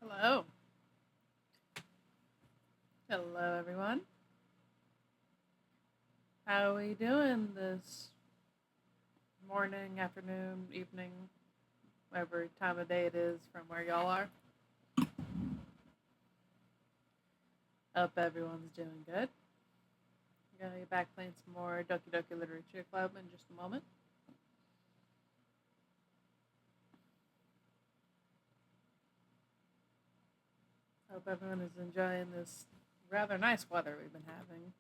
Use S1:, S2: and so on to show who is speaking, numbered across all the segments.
S1: Hello. Hello, everyone. How are we doing this morning, afternoon, evening, whatever time of day it is from where y'all are? Hope everyone's doing good. I'm gonna be back playing some more Doki Doki Literature Club in just a moment. Hope everyone is enjoying this rather nice weather we've been having.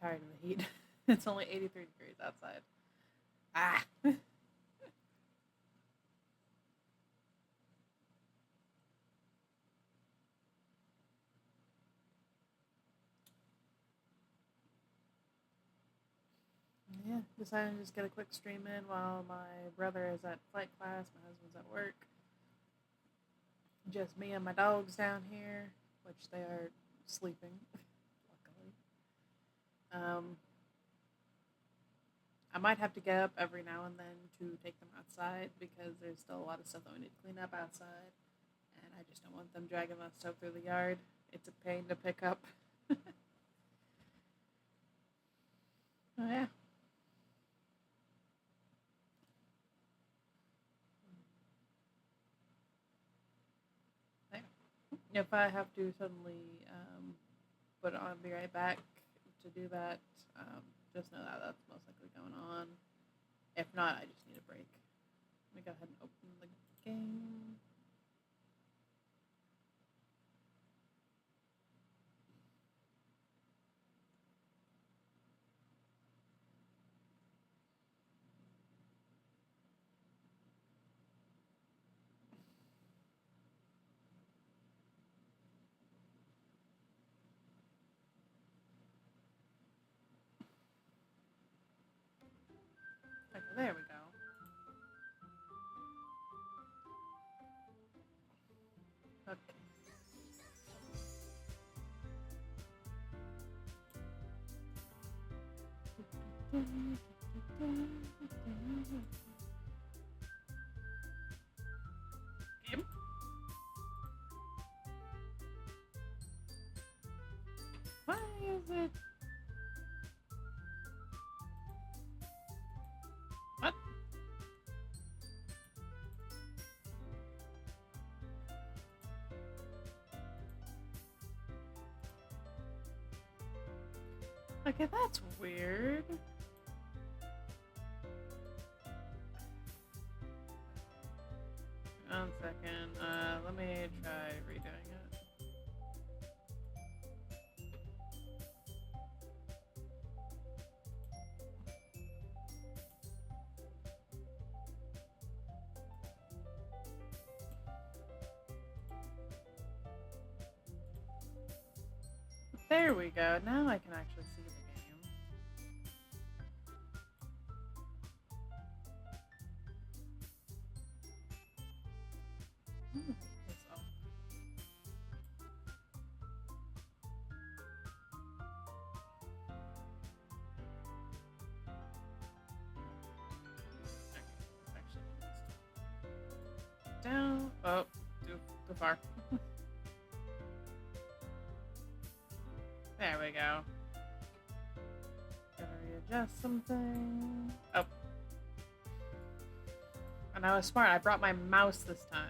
S1: Tired of the heat. It's only 83 degrees outside. Ah! Yeah, decided to just get a quick stream in while my brother is at flight class, my husband's at work. Just me and my dogs down here, which they are sleeping, luckily. I might have to get up every now and then to take them outside because there's still a lot of stuff that we need to clean up outside, and I just don't want them dragging that stuff through the yard. It's a pain to pick up. Oh yeah. If I have to suddenly put it on, be right back to do that. Just know that that's most likely going on. If not, I just need a break. Let me go ahead and open the game. Okay, there we go. Okay. Game. Why is it? What? Okay, that's weird. One second. Let me try redoing it. There we go. Now I can actually see the game. It's off. Okay, it's actually down. Oh, too far. There we go. Gotta readjust something. Oh. And I was smart. I brought my mouse this time.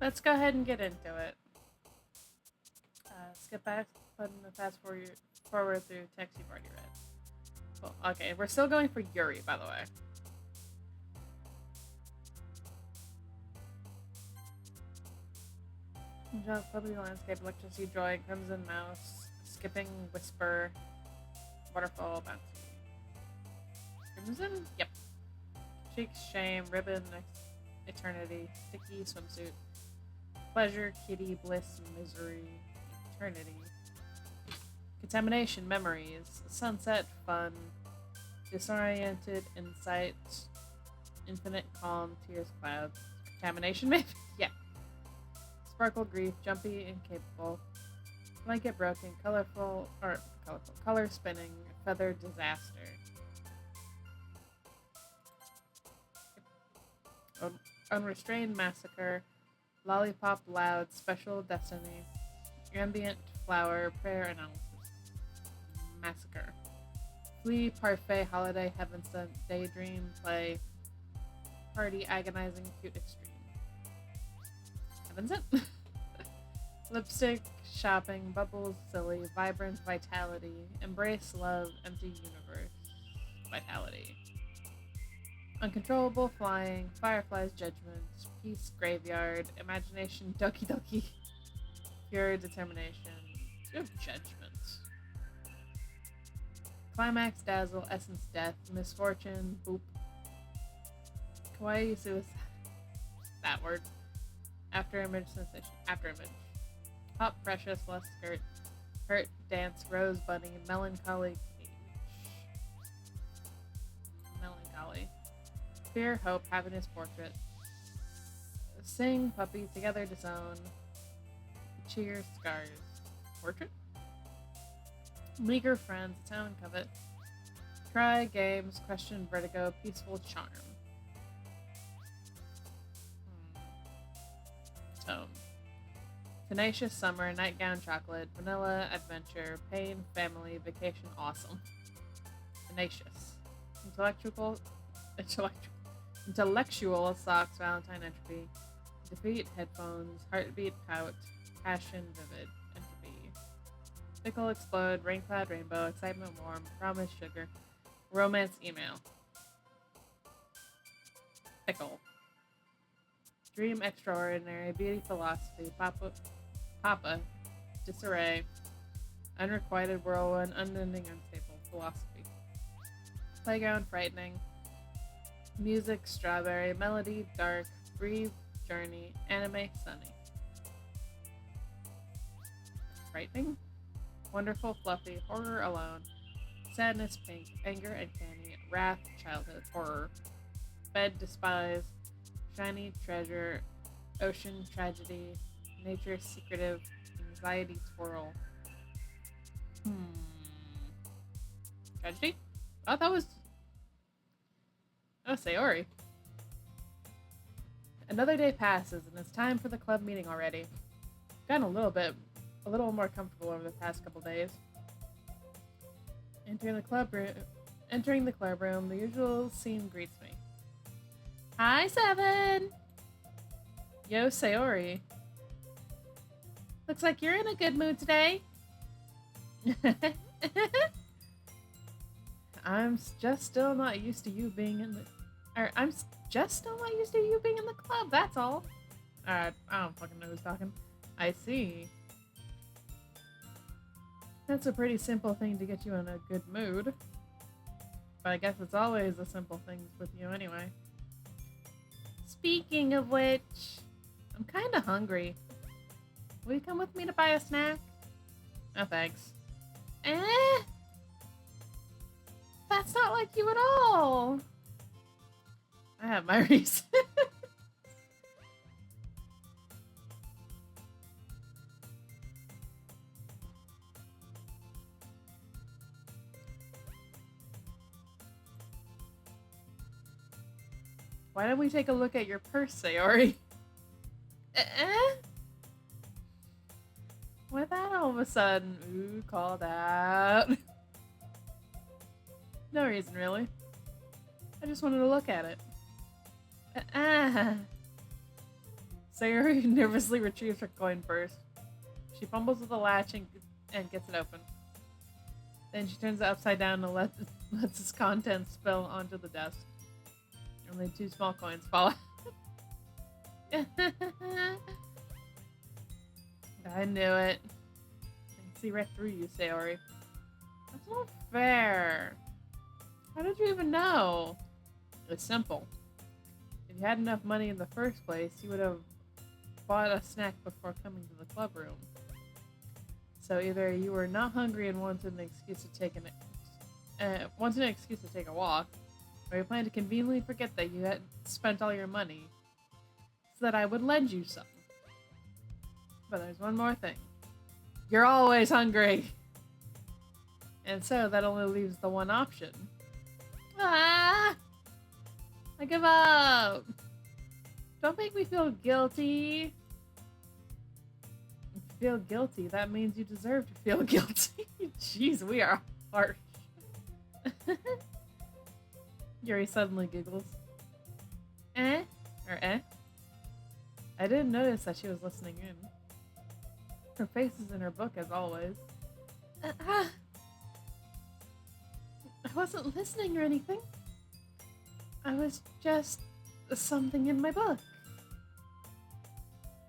S1: Let's go ahead and get into it. Skip back button to forward through text you've already read. Cool. Okay, we're still going for Yuri, by the way. Enjoy public landscape, electricity, drawing, crimson mouse, skipping, whisper, waterfall, bouncy. Crimson? Yep. Cheeks, shame, ribbon, eternity, sticky, swimsuit, pleasure, kitty, bliss, misery, eternity. Contamination, memories, sunset, fun, disoriented, insight, infinite calm, tears, clouds. Contamination, maybe? Yeah. Sparkle, grief, jumpy, incapable, blanket broken, color spinning, feather, disaster. Unrestrained, massacre, lollipop, loud, special, destiny, ambient, flower, prayer, analysis. Massacre. Flee, parfait, holiday, heaven sent, daydream, play, party, agonizing, cute, extreme. Heaven sent? Lipstick, shopping, bubbles, silly, vibrant, vitality, embrace, love, empty universe, vitality. Uncontrollable, flying, fireflies, judgment, peace, graveyard, imagination, Doki Doki, pure determination, you have judgment. Climax, dazzle, essence, death, misfortune, boop. Kawaii, suicide. That word. After image, sensation. After image. Hot, precious, less skirt. Hurt, dance, rose, bunny, melancholy, cage. Melancholy. Fear, hope, happiness, portrait. Sing, puppy, together, disown. Cheer, scars. Portrait? Meager friends, town covet. Try, games, question, vertigo, peaceful, charm. Tone. Tenacious, summer, nightgown, chocolate, vanilla, adventure, pain, family, vacation, awesome. Tenacious. Intellectual, socks, valentine, entropy. Defeat, headphones, heartbeat, pout, passion, vivid. Fickle, explode, raincloud, rainbow, excitement, warm, promise, sugar, romance, email. Fickle. Dream, extraordinary, beauty, philosophy, papa, disarray, unrequited, whirlwind, unending, unstable, philosophy. Playground, frightening, music, strawberry, melody, dark, breathe, journey, anime, sunny. Frightening? Wonderful, fluffy, horror, alone, sadness, pink, anger, uncanny, wrath, childhood, horror, bed, despise, shiny, treasure, ocean, tragedy, nature, secretive, anxiety, twirl. Tragedy? Oh, that was Sayori. Another day passes, and it's time for the club meeting already. Gotten a little more comfortable over the past couple days. Entering the club room, the usual scene greets me. Hi, Seven! Yo, Sayori. Looks like you're in a good mood today. I'm just still not used to you being in the club, that's all. Alright, I don't fucking know who's talking. I see. That's a pretty simple thing to get you in a good mood. But I guess it's always the simple things with you anyway. Speaking of which, I'm kinda hungry. Will you come with me to buy a snack? No thanks. That's not like you at all. I have my reasons. Why don't we take a look at your purse, Sayori? What that all of a sudden? Ooh, called out. No reason, really. I just wanted to look at it. Sayori nervously retrieves her coin purse. She fumbles with the latch and gets it open. Then she turns it upside down and lets its contents spill onto the desk. Only 2 small coins fall out. I knew it. see right through you, Sayori. That's not fair. How did you even know? It's simple. If you had enough money in the first place, you would have bought a snack before coming to the club room. So either you were not hungry and wanted an excuse to take a walk, or you planned to conveniently forget that you had spent all your money so that I would lend you some. But there's one more thing. You're always hungry! And so that only leaves the one option. Ah! I give up! Don't make me feel guilty. If you feel guilty, that means you deserve to feel guilty. Jeez, we are harsh. Yuri suddenly giggles. Eh? Or eh? I didn't notice that she was listening in. Her face is in her book as always. I wasn't listening or anything. I was just something in my book.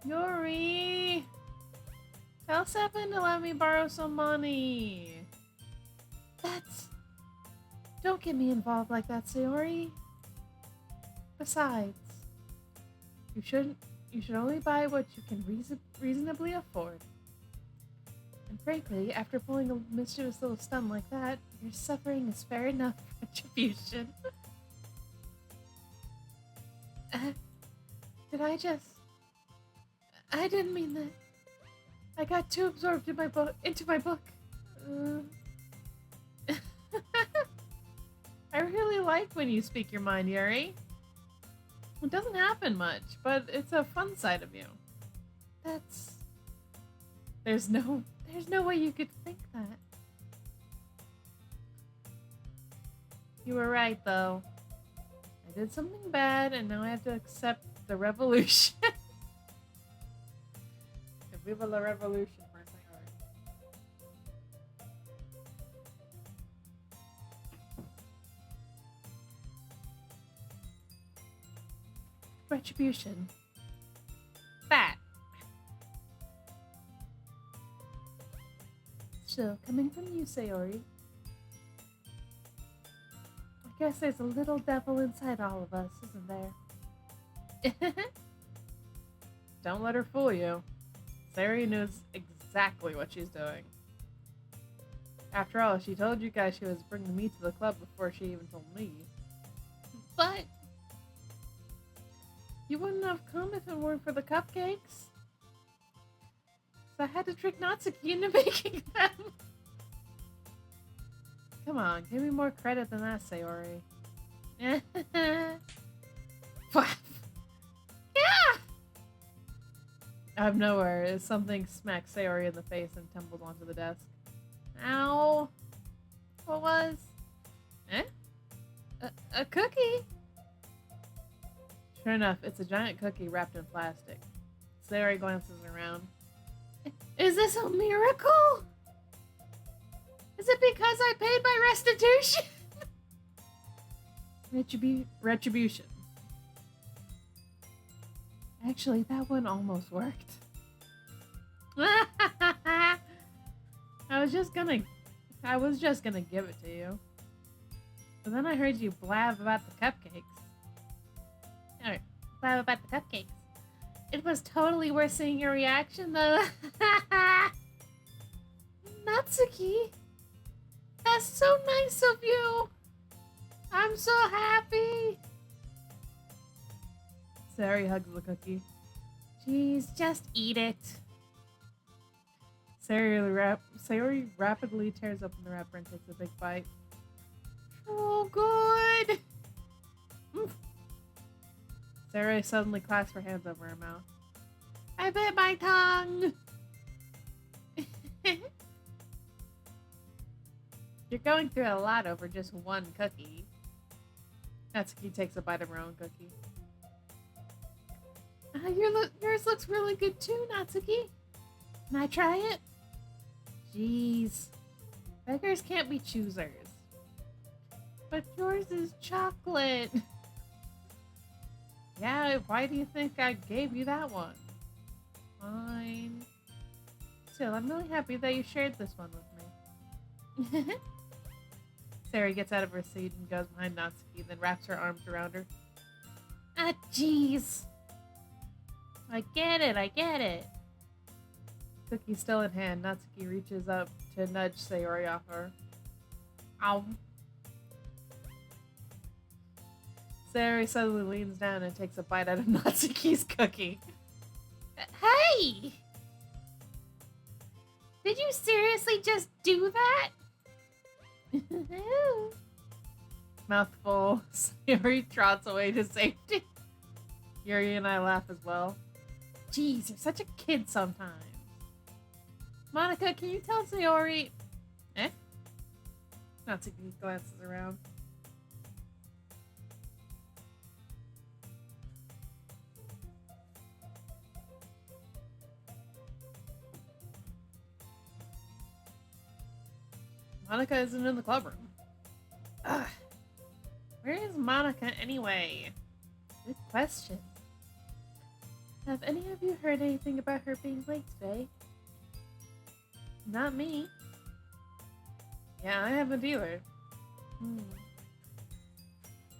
S1: Yuri! Tell Seven to let me borrow some money. Don't get me involved like that, Sayori. Besides, you should only buy what you can reasonably afford. And frankly, after pulling a mischievous little stunt like that, your suffering is fair enough retribution. I didn't mean that. I got too absorbed in into my book. I really like when you speak your mind, Yuri. It doesn't happen much, but it's a fun side of you. There's no way you could think that. You were right, though. I did something bad, and now I have to accept the revolution. Viva la revolution, for Sayori. Retribution. That. So, coming from you, Sayori. I guess there's a little devil inside all of us, isn't there? Don't let her fool you. Sayori knows exactly what she's doing. After all, she told you guys she was bringing me to the club before she even told me. But you wouldn't have come if it weren't for the cupcakes. So I had to trick Natsuki into making them. Come on, give me more credit than that, Sayori. Yeah! Out of nowhere, something smacked Sayori in the face and tumbled onto the desk. Ow! What was? Eh? A cookie? Sure enough, it's a giant cookie wrapped in plastic. Sayori glances around. Is this a miracle? Is it because I paid my restitution? Retribution. Actually, that one almost worked. I was just gonna give it to you. But then I heard you blab about the cupcakes. Alright, blab about the cupcakes. It was totally worth seeing your reaction, though. Natsuki, that's so nice of you. I'm so happy. Sayori hugs the cookie. Jeez, just eat it. Sayori rapidly tears open the wrapper and takes a big bite. Oh, good! Sayori suddenly clasps her hands over her mouth. I bit my tongue! You're going through a lot over just one cookie. Natsuki takes a bite of her own cookie. Yours looks really good too, Natsuki. Can I try it? Jeez. Beggars can't be choosers. But yours is chocolate. Yeah, why do you think I gave you that one? Fine. Still, I'm really happy that you shared this one with me. Sari gets out of her seat and goes behind Natsuki, then wraps her arms around her. Ah, jeez. I get it. Cookie still in hand, Natsuki reaches up to nudge Sayori off her. Ow. Sayori suddenly leans down and takes a bite out of Natsuki's cookie. Hey! Did you seriously just do that? Mouthful, Sayori trots away to safety. Yuri and I laugh as well. Jeez, you're such a kid sometimes. Monika, can you tell Sayori... Natsuki glances around. Monika isn't in the club room. Ugh. Where is Monika anyway? Good question. Have any of you heard anything about her being late today? Not me. Yeah, I haven't either.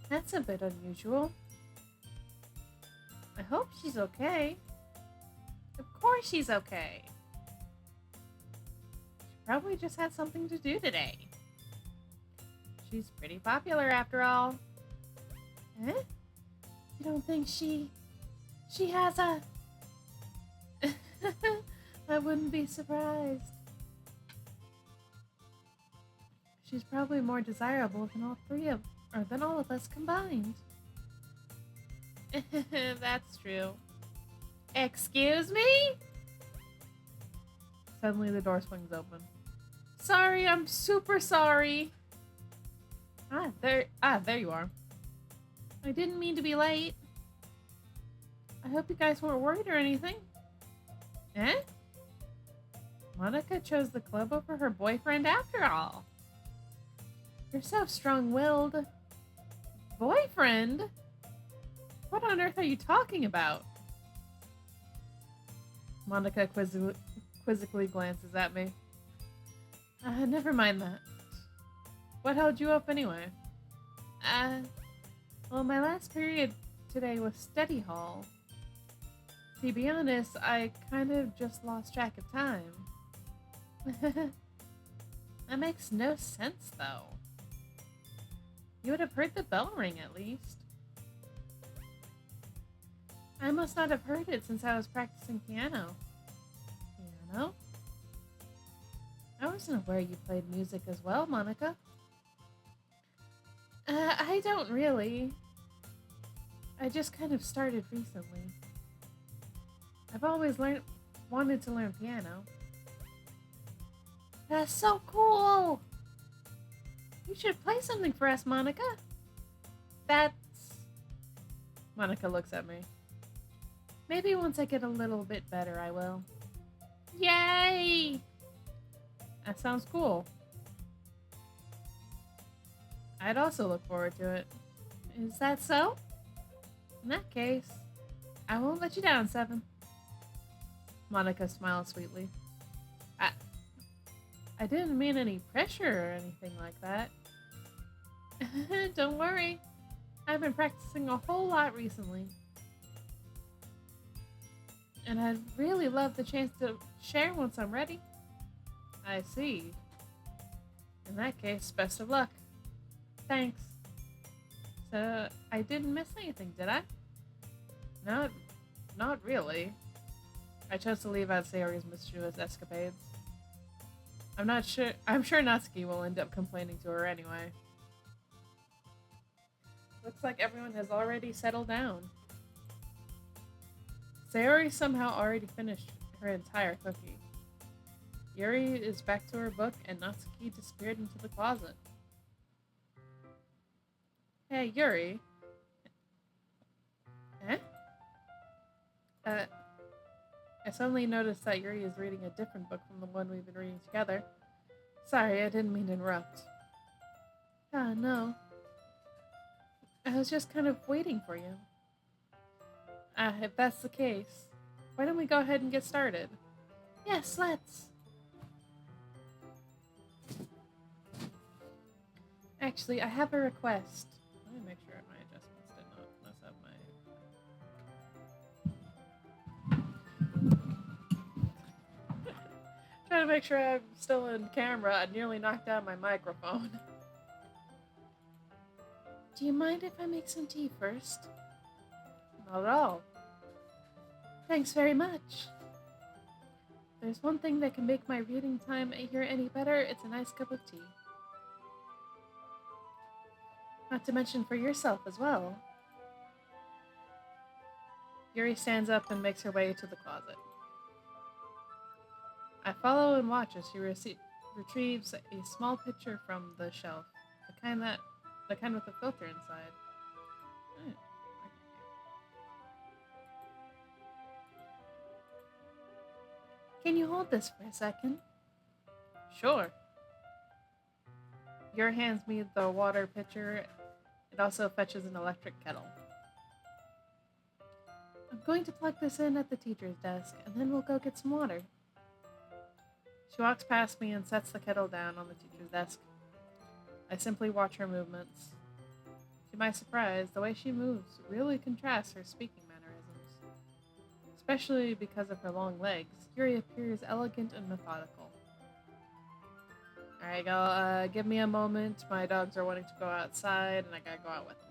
S1: That's a bit unusual. I hope she's okay. Of course she's okay. She probably just had something to do today. She's pretty popular after all. Eh? You don't think she has a... I wouldn't be surprised. She's probably more desirable than all of us combined. That's true. Excuse me? Suddenly the door swings open. Sorry, I'm super sorry. There you are. I didn't mean to be late. I hope you guys weren't worried or anything. Eh? Monika chose the club over her boyfriend after all. You're so strong-willed. Boyfriend? What on earth are you talking about? Monika quizzically glances at me. Never mind that. What held you up anyway? Well, my last period today was study hall. To be honest, I kind of just lost track of time. That makes no sense, though. You would have heard the bell ring, at least. I must not have heard it since I was practicing piano. Piano? I wasn't aware you played music as well, Monika. I don't really. I just kind of started recently. I've always wanted to learn piano. That's so cool! You should play something for us, Monika. Monika looks at me. Maybe once I get a little bit better, I will. Yay! That sounds cool. I'd also look forward to it. Is that so? In that case, I won't let you down, Seven. Monika smiles sweetly. I didn't mean any pressure or anything like that. Don't worry. I've been practicing a whole lot recently. And I'd really love the chance to share once I'm ready. I see. In that case, best of luck. Thanks. So, I didn't miss anything, did I? Not really. I chose to leave out Sayori's mischievous escapades. I'm sure Natsuki will end up complaining to her anyway. Looks like everyone has already settled down. Sayori somehow already finished her entire cookie. Yuri is back to her book and Natsuki disappeared into the closet. Hey, Yuri. Eh? I suddenly noticed that Yuri is reading a different book from the one we've been reading together. Sorry, I didn't mean to interrupt. No. I was just kind of waiting for you. If that's the case, why don't we go ahead and get started? Yes, let's. Actually, I have a request. Let me make sure my adjustments did not mess up my. Trying to make sure I'm still in camera. I nearly knocked out my microphone. Do you mind if I make some tea first? Not at all. Thanks very much. There's one thing that can make my reading time here any better, it's a nice cup of tea. Not to mention for yourself as well. Yuri stands up and makes her way to the closet. I follow and watch as she retrieves a small pitcher from the shelf, the kind with a filter inside. Can you hold this for a second? Sure. Your hands me the water pitcher. It also fetches an electric kettle. I'm going to plug this in at the teacher's desk, and then we'll go get some water. She walks past me and sets the kettle down on the teacher's desk. I simply watch her movements. To my surprise, the way she moves really contrasts her speaking mannerisms. Especially because of her long legs, Yuri appears elegant and methodical. Alright, y'all, give me a moment. My dogs are wanting to go outside, and I gotta go out with them.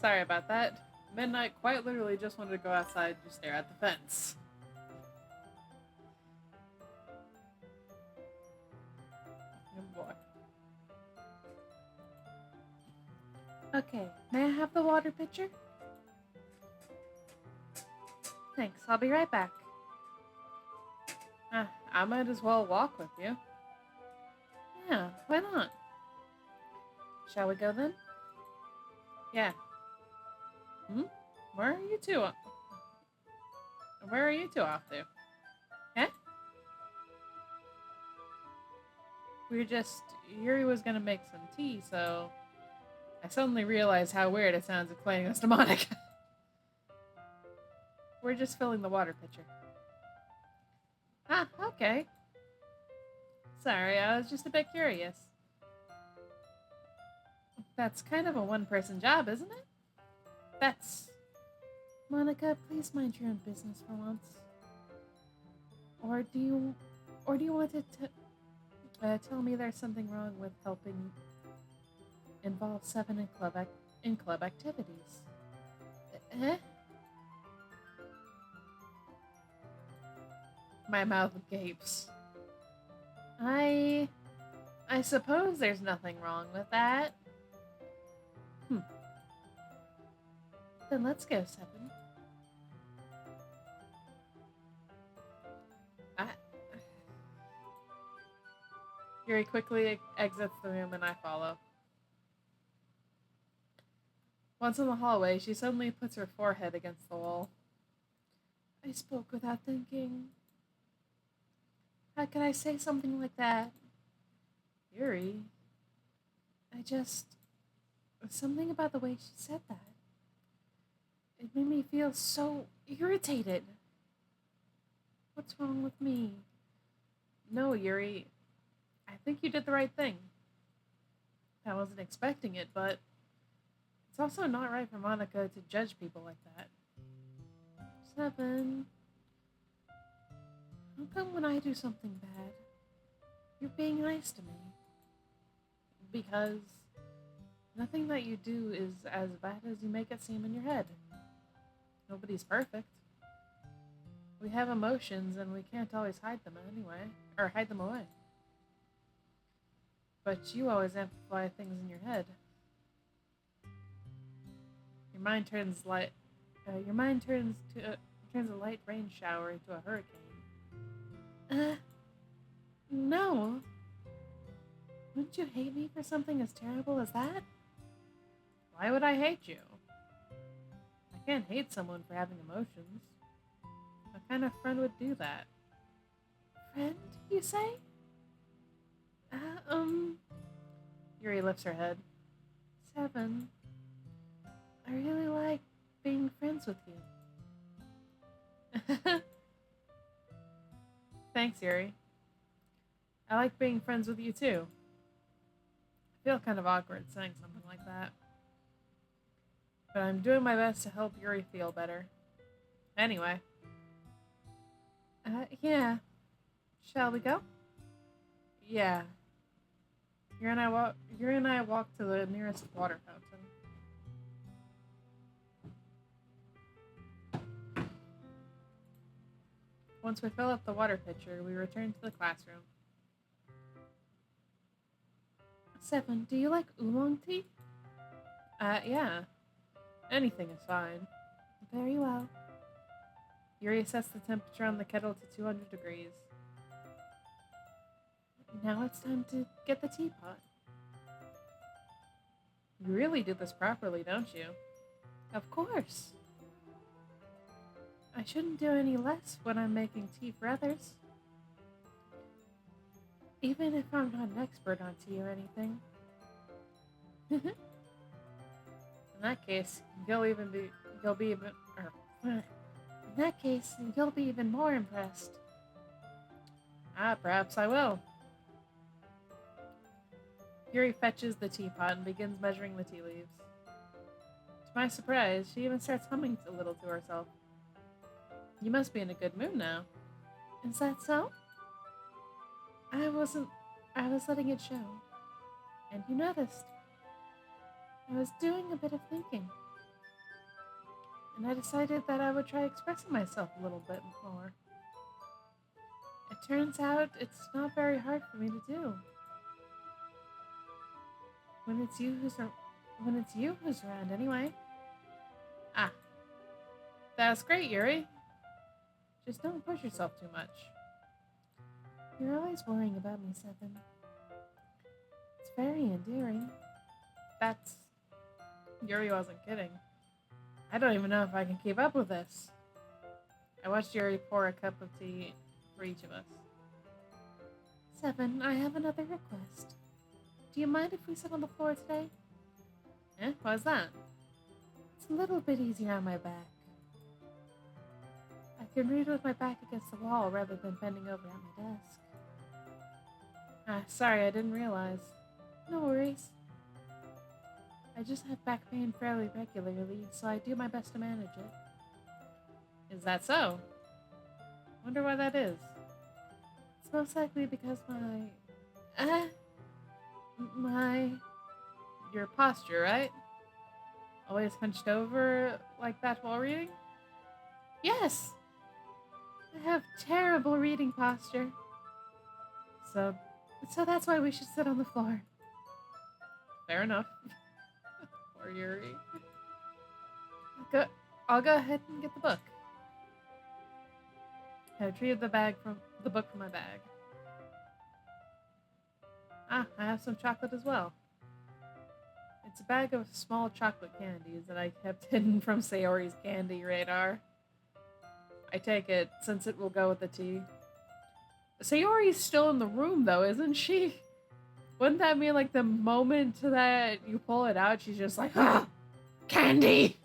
S1: Sorry about that. Midnight quite literally just wanted to go outside to stare at the fence. Oh boy. Okay, may I have the water pitcher? Thanks, I'll be right back. I might as well walk with you. Yeah, why not? Shall we go then? Yeah. Where are you two? Where are you two off to? Eh? Yuri was gonna make some tea, so I suddenly realized how weird it sounds explaining this to Monika. We're just filling the water pitcher. Ah, okay. Sorry, I was just a bit curious. That's kind of a one-person job, isn't it? Monika, please mind your own business for once. Or do you want to tell me there's something wrong with helping involve Seven in club activities? Eh? My mouth gapes. I suppose there's nothing wrong with that. Then let's go, Seven. Yuri quickly exits the room and I follow. Once in the hallway, she suddenly puts her forehead against the wall. I spoke without thinking. How could I say something like that? Yuri, something about the way she said that. It made me feel so irritated. What's wrong with me? No, Yuri. I think you did the right thing. I wasn't expecting it, but it's also not right for Monika to judge people like that. Seven. How come when I do something bad, you're being nice to me? Because nothing that you do is as bad as you make it seem in your head. Nobody's perfect. We have emotions and we can't always hide them away. But you always amplify things in your head. Your mind turns a light rain shower into a hurricane. No. Wouldn't you hate me for something as terrible as that? Why would I hate you? I can't hate someone for having emotions. What kind of friend would do that? Friend, you say? Yuri lifts her head. Seven. I really like being friends with you. Thanks, Yuri. I like being friends with you too. I feel kind of awkward saying something like that. But I'm doing my best to help Yuri feel better. Anyway. Yeah. Shall we go? Yeah. Yuri and I walk to the nearest water fountain. Once we fill up the water pitcher, we return to the classroom. Seven, do you like oolong tea? Yeah. Anything is fine. Very well. Yuri sets the temperature on the kettle to 200 degrees. Now it's time to get the teapot. You really do this properly, don't you? Of course. I shouldn't do any less when I'm making tea for others. Even if I'm not an expert on tea or anything. In that case, you'll be even more impressed. Perhaps I will. Yuri fetches the teapot and begins measuring the tea leaves. To my surprise, she even starts humming a little to herself. You must be in a good mood now. Is that so? I was letting it show. And you noticed. I was doing a bit of thinking. and I decided that I would try expressing myself a little bit more. It turns out it's not very hard for me to do. When it's you who's around anyway. Ah, that's great, Yuri. Just don't push yourself too much. You're always worrying about me, Seven. It's very endearing. That's... Yuri wasn't kidding. I don't even know if I can keep up with this. I watched Yuri pour a cup of tea for each of us. Seven, I have another request. Do you mind if we sit on the floor today? Eh? Why's that? It's a little bit easier on my back. I can read with my back against the wall rather than bending over at my desk. Ah, sorry, I didn't realize. No worries. I just have back pain fairly regularly, so I do my best to manage it. Is that so? Wonder why that is. It's most likely because your posture, right? Always hunched over like that while reading? Yes! I have terrible reading posture. So that's why we should sit on the floor. Fair enough. Poor Yuri. I'll go ahead and get the book. I retrieved the book from my bag. Ah, I have some chocolate as well. It's a bag of small chocolate candies that I kept hidden from Sayori's candy radar. I take it, since it will go with the tea. Sayori's still in the room, though, isn't she? Wouldn't that mean, like, the moment that you pull it out, she's just like, ah! Candy!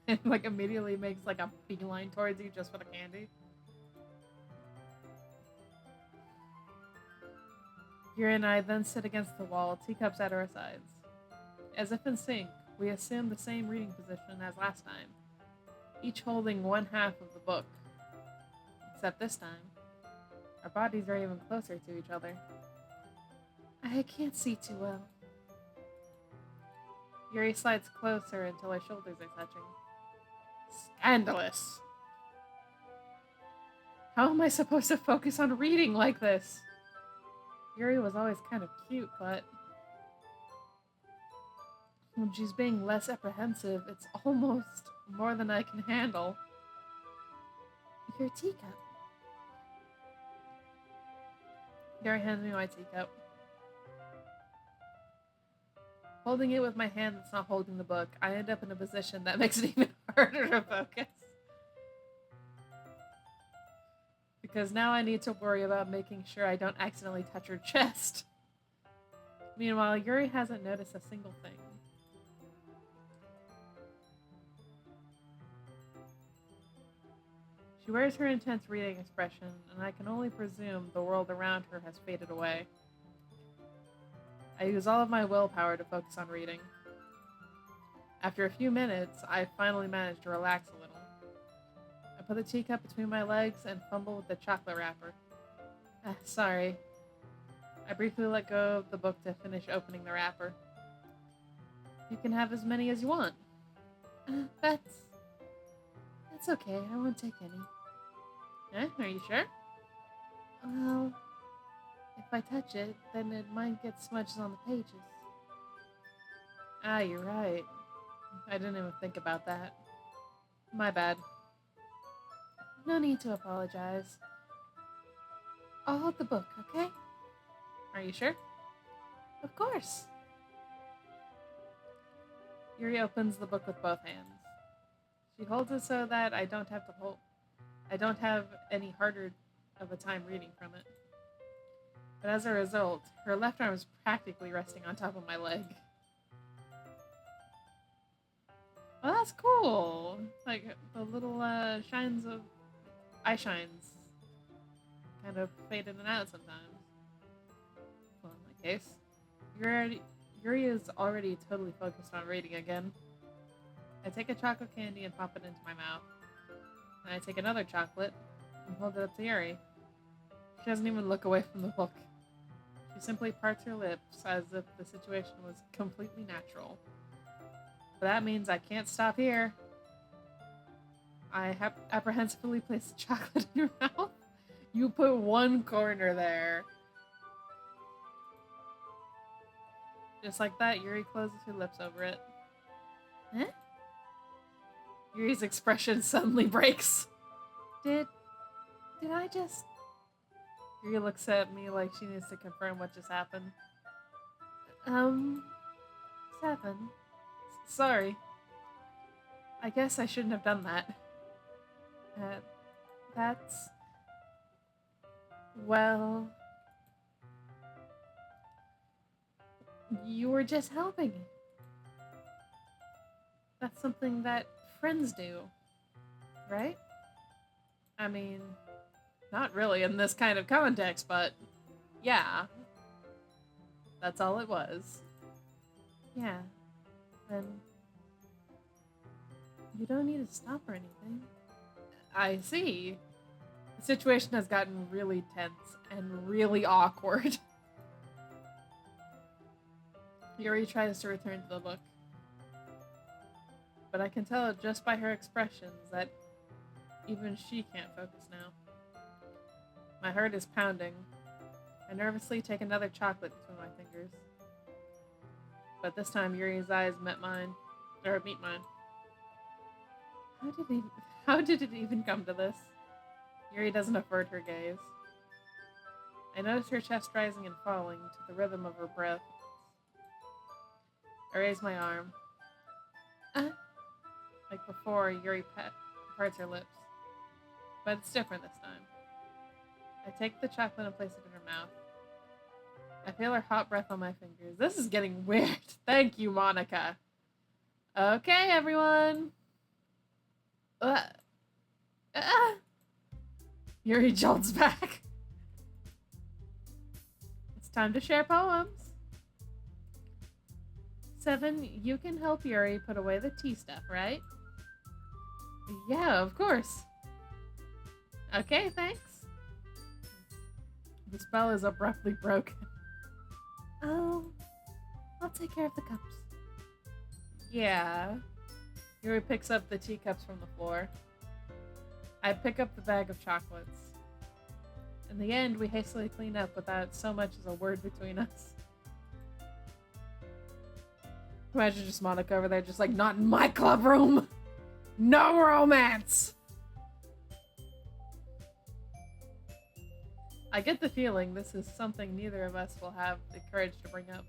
S1: And, like, immediately makes, like, a beeline towards you just for the candy. Yuri and I then sit against the wall, teacups at our sides. As if in sync, we assume the same reading position as last time, each holding one half of the book. Except this time, our bodies are even closer to each other. I can't see too well. Yuri slides closer until our shoulders are touching. Scandalous! How am I supposed to focus on reading like this? Yuri was always kind of cute, but when she's being less apprehensive, it's almost more than I can handle. Your teacup. Yuri hands me my teacup. Holding it with my hand that's not holding the book, I end up in a position that makes it even harder to focus. Because now I need to worry about making sure I don't accidentally touch her chest. Meanwhile, Yuri hasn't noticed a single thing. She wears her intense reading expression, and I can only presume the world around her has faded away. I use all of my willpower to focus on reading. After a few minutes, I finally manage to relax a little. I put the teacup between my legs and fumble with the chocolate wrapper. Sorry. I briefly let go of the book to finish opening the wrapper. You can have as many as you want. That's okay. I won't take any. Are you sure? Well, if I touch it, then it might get smudged on the pages. Ah, you're right. I didn't even think about that. My bad. No need to apologize. I'll hold the book, okay? Are you sure? Of course. Yuri opens the book with both hands. She holds it so that I don't have any harder of a time reading from it. But as a result, her left arm is practically resting on top of my leg. Well, that's cool. Like, the little shines of eye shines kind of fade in and out sometimes. Well, in my case, Yuri is already totally focused on reading again. I take a chocolate candy and pop it into my mouth. And I take another chocolate and hold it up to Yuri. She doesn't even look away from the book. She simply parts her lips as if the situation was completely natural. But that means I can't stop here. I apprehensively place the chocolate in your mouth. You put one corner there. Just like that, Yuri closes her lips over it. Eh? Yuri's expression suddenly breaks. Did I just... Yuri looks at me like she needs to confirm what just happened. 7. Sorry. I guess I shouldn't have done that. That's... Well... You were just helping. That's something that friends do, right? I mean, not really in this kind of context, but yeah. That's all it was. Yeah. Then you don't need to stop or anything. I see. The situation has gotten really tense and really awkward. Yuri tries to return to the book. But I can tell just by her expressions that even she can't focus now. My heart is pounding. I nervously take another chocolate between my fingers. But this time Yuri's eyes meet mine. How did it even come to this? Yuri doesn't avert her gaze. I notice her chest rising and falling to the rhythm of her breath. I raise my arm. Like before, Yuri parts her lips. But it's different this time. I take the chocolate and place it in her mouth. I feel her hot breath on my fingers. This is getting weird. Thank you, Monika. Okay, everyone. Yuri jolts back. It's time to share poems. 7, you can help Yuri put away the tea stuff, right? Yeah, of course. Okay, thanks. The spell is abruptly broken. Oh, I'll take care of the cups. Yeah. Yuri picks up the teacups from the floor. I pick up the bag of chocolates. In the end, we hastily clean up without so much as a word between us. Imagine just Monika over there, just like, not in my club room! No romance! I get the feeling this is something neither of us will have the courage to bring up.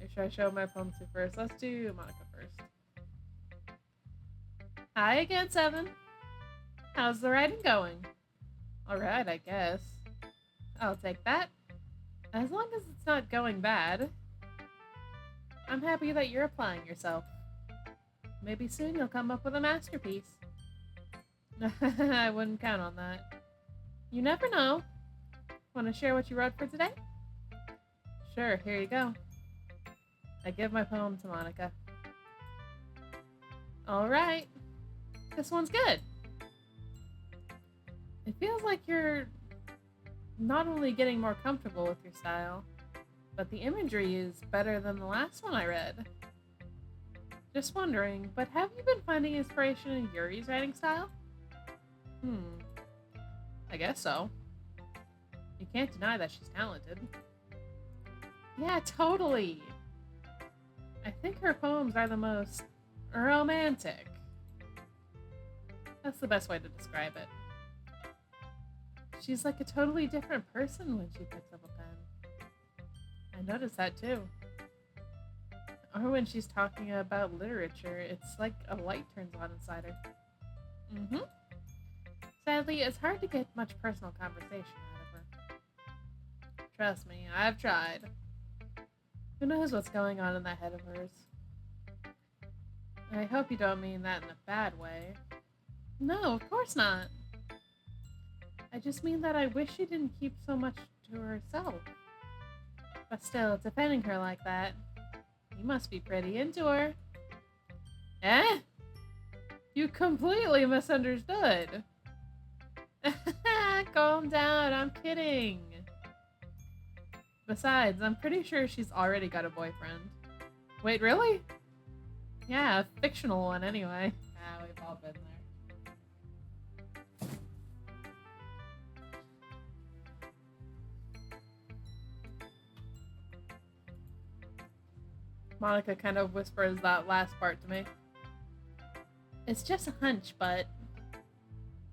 S1: Or should I show my poem to first? Let's do Monika first. Hi again, 7. How's the writing going? Alright, I guess. I'll take that. As long as it's not going bad. I'm happy that you're applying yourself. Maybe soon you'll come up with a masterpiece. I wouldn't count on that. You never know. Want to share what you wrote for today? Sure, here you go. I give my poem to Monika. Alright. This one's good. It feels like you're not only getting more comfortable with your style, but the imagery is better than the last one I read. Just wondering, but have you been finding inspiration in Yuri's writing style? I guess so. You can't deny that she's talented. Yeah, totally. I think her poems are the most romantic. That's the best way to describe it. She's like a totally different person when she picks up a pen. I noticed that too. Or when she's talking about literature, it's like a light turns on inside her. Sadly, it's hard to get much personal conversation out of her. Trust me, I've tried. Who knows what's going on in that head of hers? I hope you don't mean that in a bad way. No, of course not. I just mean that I wish she didn't keep so much to herself. But still, defending her like that, you must be pretty into her. Eh? You completely misunderstood. Calm down, I'm kidding. Besides, I'm pretty sure she's already got a boyfriend. Wait, really? Yeah, a fictional one anyway. Ah, we've all been there. Monica kind of whispers that last part to me. It's just a hunch, but...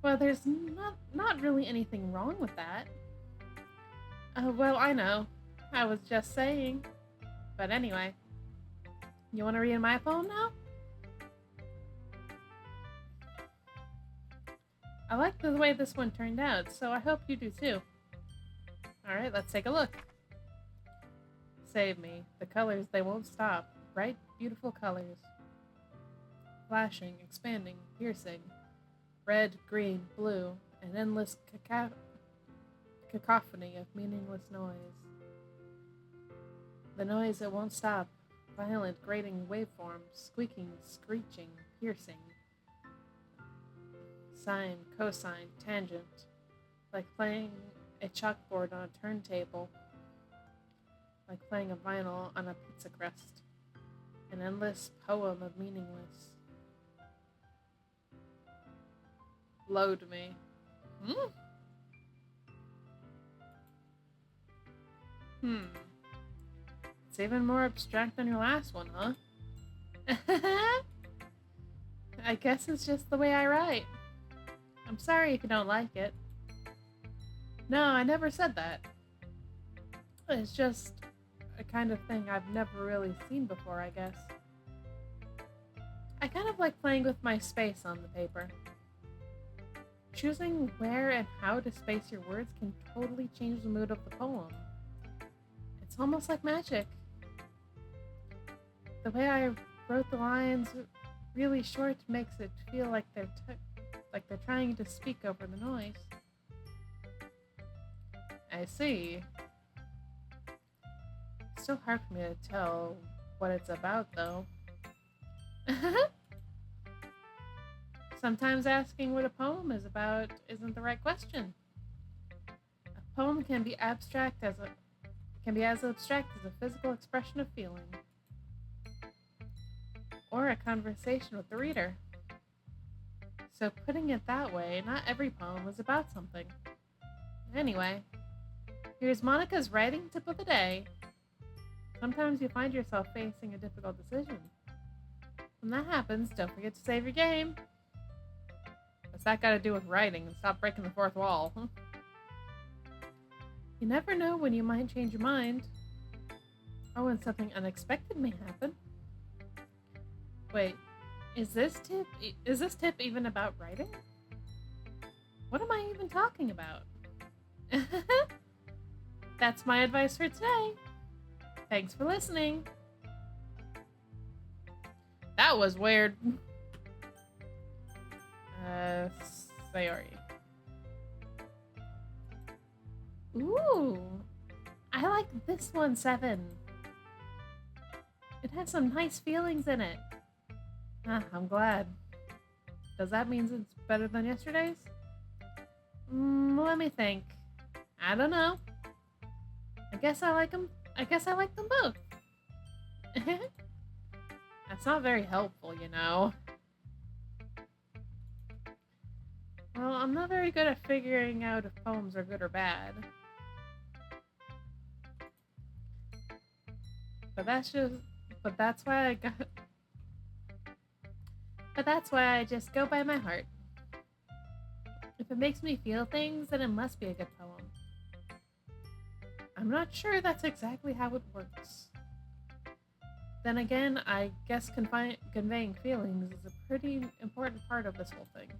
S1: Well, there's not really anything wrong with that. Well, I know. I was just saying. But anyway. You want to read my poem now? I like the way this one turned out, so I hope you do too. Alright, let's take a look. Save me. The colors, they won't stop. Bright, beautiful colors. Flashing, expanding, piercing. Red, green, blue, an endless cacophony of meaningless noise. The noise, it won't stop. Violent, grating waveforms, squeaking, screeching, piercing. Sine, cosine, tangent, like playing a chalkboard on a turntable, like playing a vinyl on a pizza crust, an endless poem of meaningless. Load me. It's even more abstract than your last one, huh? I guess it's just the way I write. I'm sorry if you don't like it. No, I never said that. It's just a kind of thing I've never really seen before, I guess. I kind of like playing with my space on the paper. Choosing where and how to space your words can totally change the mood of the poem. It's almost like magic. The way I wrote the lines really short makes it feel like they're trying to speak over the noise. I see. It's still hard for me to tell what it's about, though. Sometimes asking what a poem is about isn't the right question. A poem can be as abstract as a physical expression of feeling, or a conversation with the reader. So putting it that way, not every poem is about something. Anyway, here's Monica's writing tip of the day. Sometimes you find yourself facing a difficult decision. When that happens, don't forget to save your game. What's that got to do with writing? And stop breaking the fourth wall. You never know when you might change your mind, or when something unexpected may happen. Wait, is this tip even about writing? What am I even talking about? That's my advice for today. Thanks for listening. That was weird. Sayori. Ooh, I like this one, 7. It has some nice feelings in it. I'm glad. Does that mean it's better than yesterday's? Let me think. I don't know. I guess I like them both. That's not very helpful, you know. Well, I'm not very good at figuring out if poems are good or bad. But that's why I just go by my heart. If it makes me feel things, then it must be a good poem. I'm not sure that's exactly how it works. Then again, I guess conveying feelings is a pretty important part of this whole thing.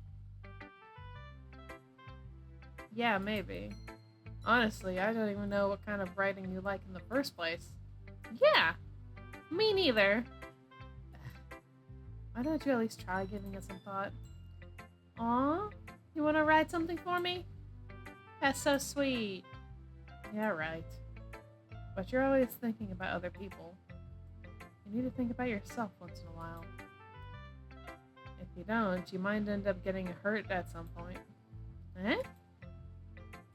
S1: Yeah, maybe. Honestly, I don't even know what kind of writing you like in the first place. Yeah, me neither. Why don't you at least try giving it some thought? Aw, you want to write something for me? That's so sweet. Yeah, right. But you're always thinking about other people. You need to think about yourself once in a while. If you don't, you might end up getting hurt at some point. Eh?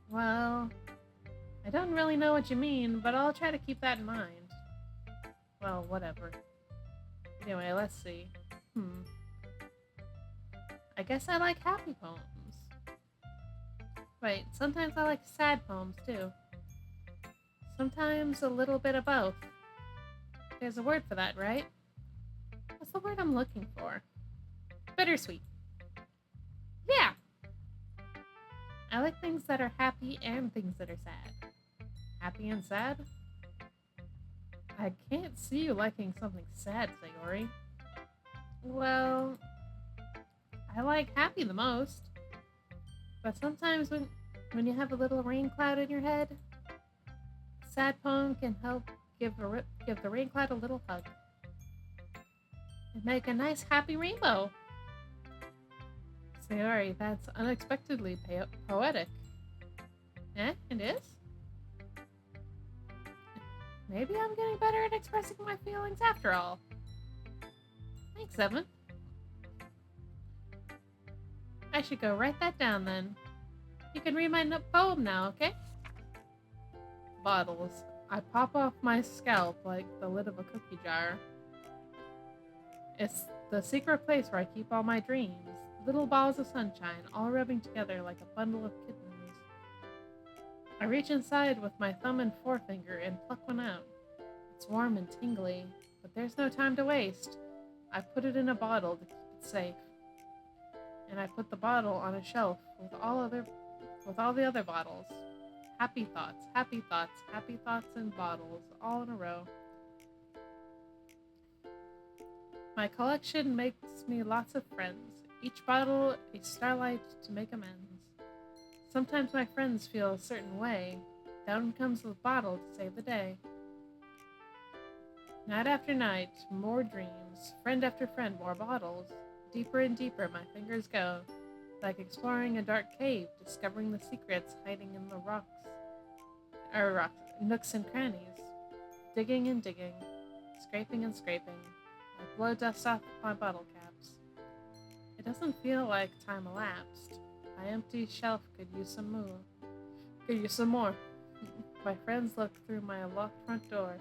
S1: Well, I don't really know what you mean, but I'll try to keep that in mind. Well, whatever. Anyway, let's see. I guess I like happy poems. Wait, sometimes I like sad poems too. Sometimes a little bit of both. There's a word for that, right? What's the word I'm looking for? Bittersweet. Yeah! I like things that are happy and things that are sad. Happy and sad? I can't see you liking something sad, Sayori. Well, I like happy the most. But sometimes when you have a little rain cloud in your head, a sad poem can help give the rain cloud a little hug. And make a nice happy rainbow. Sayori, that's unexpectedly poetic. Eh? It is? Maybe I'm getting better at expressing my feelings after all. Thanks, Evan. I should go write that down then. You can read my poem now, okay? Bottles. I pop off my scalp like the lid of a cookie jar. It's the secret place where I keep all my dreams. Little balls of sunshine, all rubbing together like a bundle of kittens. I reach inside with my thumb and forefinger and pluck one out. It's warm and tingly, but there's no time to waste. I put it in a bottle to keep it safe. And I put the bottle on a shelf with all the other bottles. Happy thoughts, happy thoughts, happy thoughts in bottles, all in a row. My collection makes me lots of friends. Each bottle a starlight to make amends. Sometimes my friends feel a certain way. Down comes the bottle to save the day. Night after night, more dreams. Friend after friend, more bottles. Deeper and deeper my fingers go, like exploring a dark cave, discovering the secrets hiding in the nooks and crannies. Digging and digging, scraping and scraping. I blow dust off my bottle caps. It doesn't feel like time elapsed. My empty shelf could use some more. My friends look through my locked front door.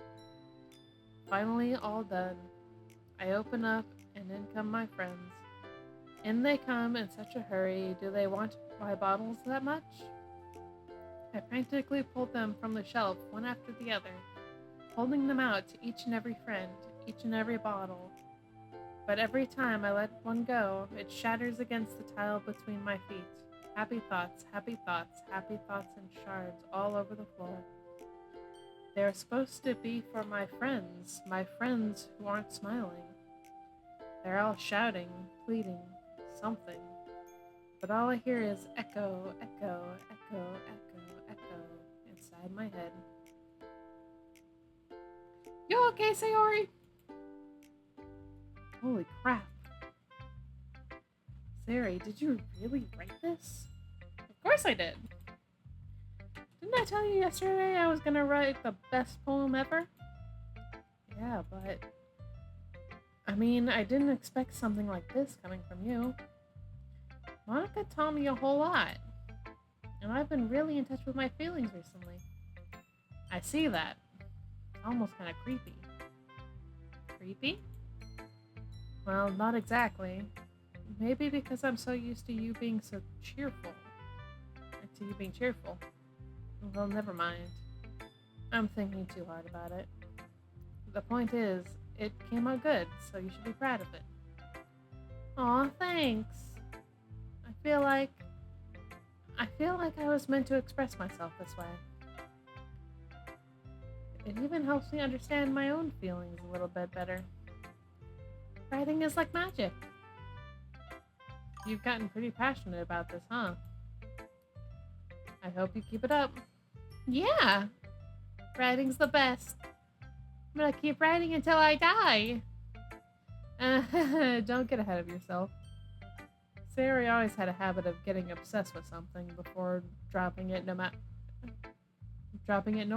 S1: Finally, all done. I open up, and in come my friends. In they come in such a hurry. Do they want my bottles that much? I frantically pulled them from the shelf, one after the other, holding them out to each and every friend, each and every bottle. But every time I let one go, it shatters against the tile between my feet. Happy thoughts, happy thoughts, happy thoughts in shards all over the floor. They are supposed to be for my friends who aren't smiling. They're all shouting, pleading, something. But all I hear is echo, echo, echo, echo, echo inside my head. You okay, Sayori? Holy crap. Sayori, did you really write this? Of course I did. Didn't I tell you yesterday I was gonna write the best poem ever? Yeah, but I mean, I didn't expect something like this coming from you. Monika taught me a whole lot, and I've been really in touch with my feelings recently. I see that. It's almost kind of creepy. Creepy? Well, not exactly. Maybe because I'm so used to you being so cheerful. To you being cheerful. Well, never mind. I'm thinking too hard about it. The point is, it came out good, so you should be proud of it. Aw, thanks. I feel like I was meant to express myself this way. It even helps me understand my own feelings a little bit better. Writing is like magic. You've gotten pretty passionate about this, huh? I hope you keep it up. Yeah! Writing's the best. I'm gonna keep writing until I die. Don't get ahead of yourself. Sayori always had a habit of getting obsessed with something before dropping it no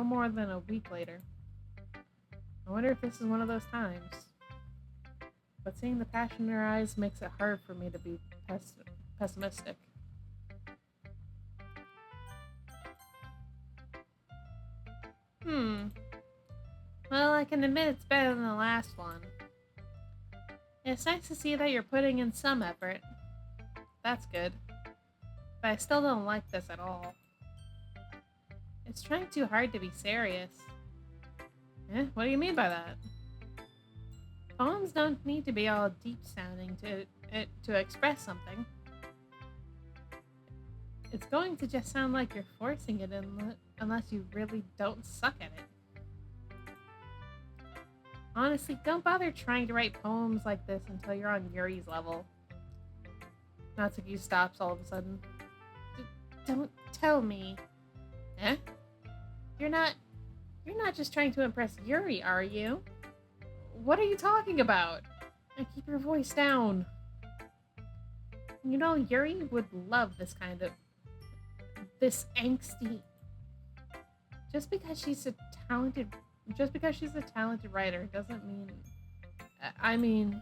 S1: more than a week later. I wonder if this is one of those times. But seeing the passion in her eyes makes it hard for me to be pessimistic. Well, I can admit it's better than the last one. It's nice to see that you're putting in some effort. That's good. But I still don't like this at all. It's trying too hard to be serious. Eh? What do you mean by that? Poems don't need to be all deep sounding to express something. It's going to just sound like you're forcing it unless you really don't suck at it. Honestly, don't bother trying to write poems like this until you're on Yuri's level. Natsuki stops all of a sudden. Don't tell me. Eh? You're not just trying to impress Yuri, are you? What are you talking about? And keep your voice down. You know, Yuri would love this angsty. Just because she's a talented writer doesn't mean. I mean,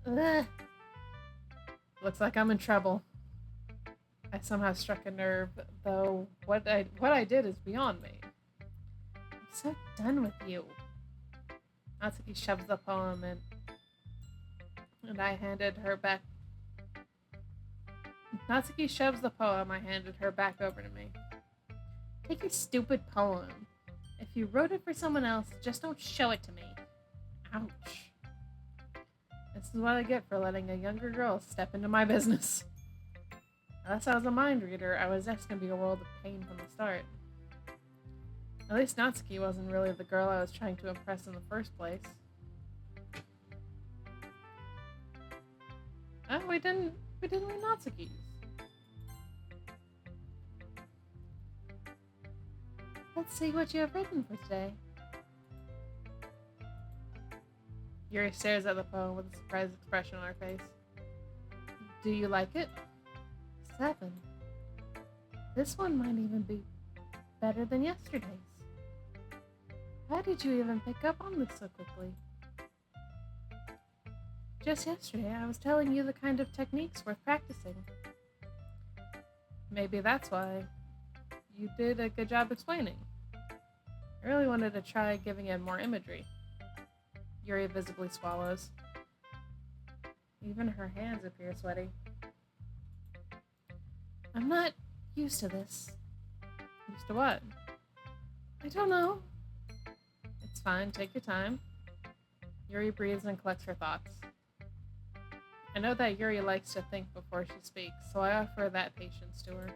S1: ugh. Looks like I'm in trouble. I somehow struck a nerve, though what I did is beyond me. I'm so done with you. Natsuki shoves the poem in, and I handed her back. Natsuki shoves the poem I handed her back over to me. Take your stupid poem. If you wrote it for someone else, just don't show it to me. Ouch. This is what I get for letting a younger girl step into my business. Unless I was a mind reader, I was destined to be a world of pain from the start. At least Natsuki wasn't really the girl I was trying to impress in the first place. Oh, we didn't read Natsuki's. Let's see what you have written for today. Yuri stares at the poem with a surprised expression on her face. Do you like it? 7. This one might even be better than yesterday's. How did you even pick up on this so quickly? Just yesterday, I was telling you the kind of techniques worth practicing. Maybe that's why you did a good job explaining. I really wanted to try giving it more imagery. Yuri visibly swallows. Even her hands appear sweaty. I'm not used to this. Used to what? I don't know. It's fine, take your time. Yuri breathes and collects her thoughts. I know that Yuri likes to think before she speaks, so I offer that patience to her.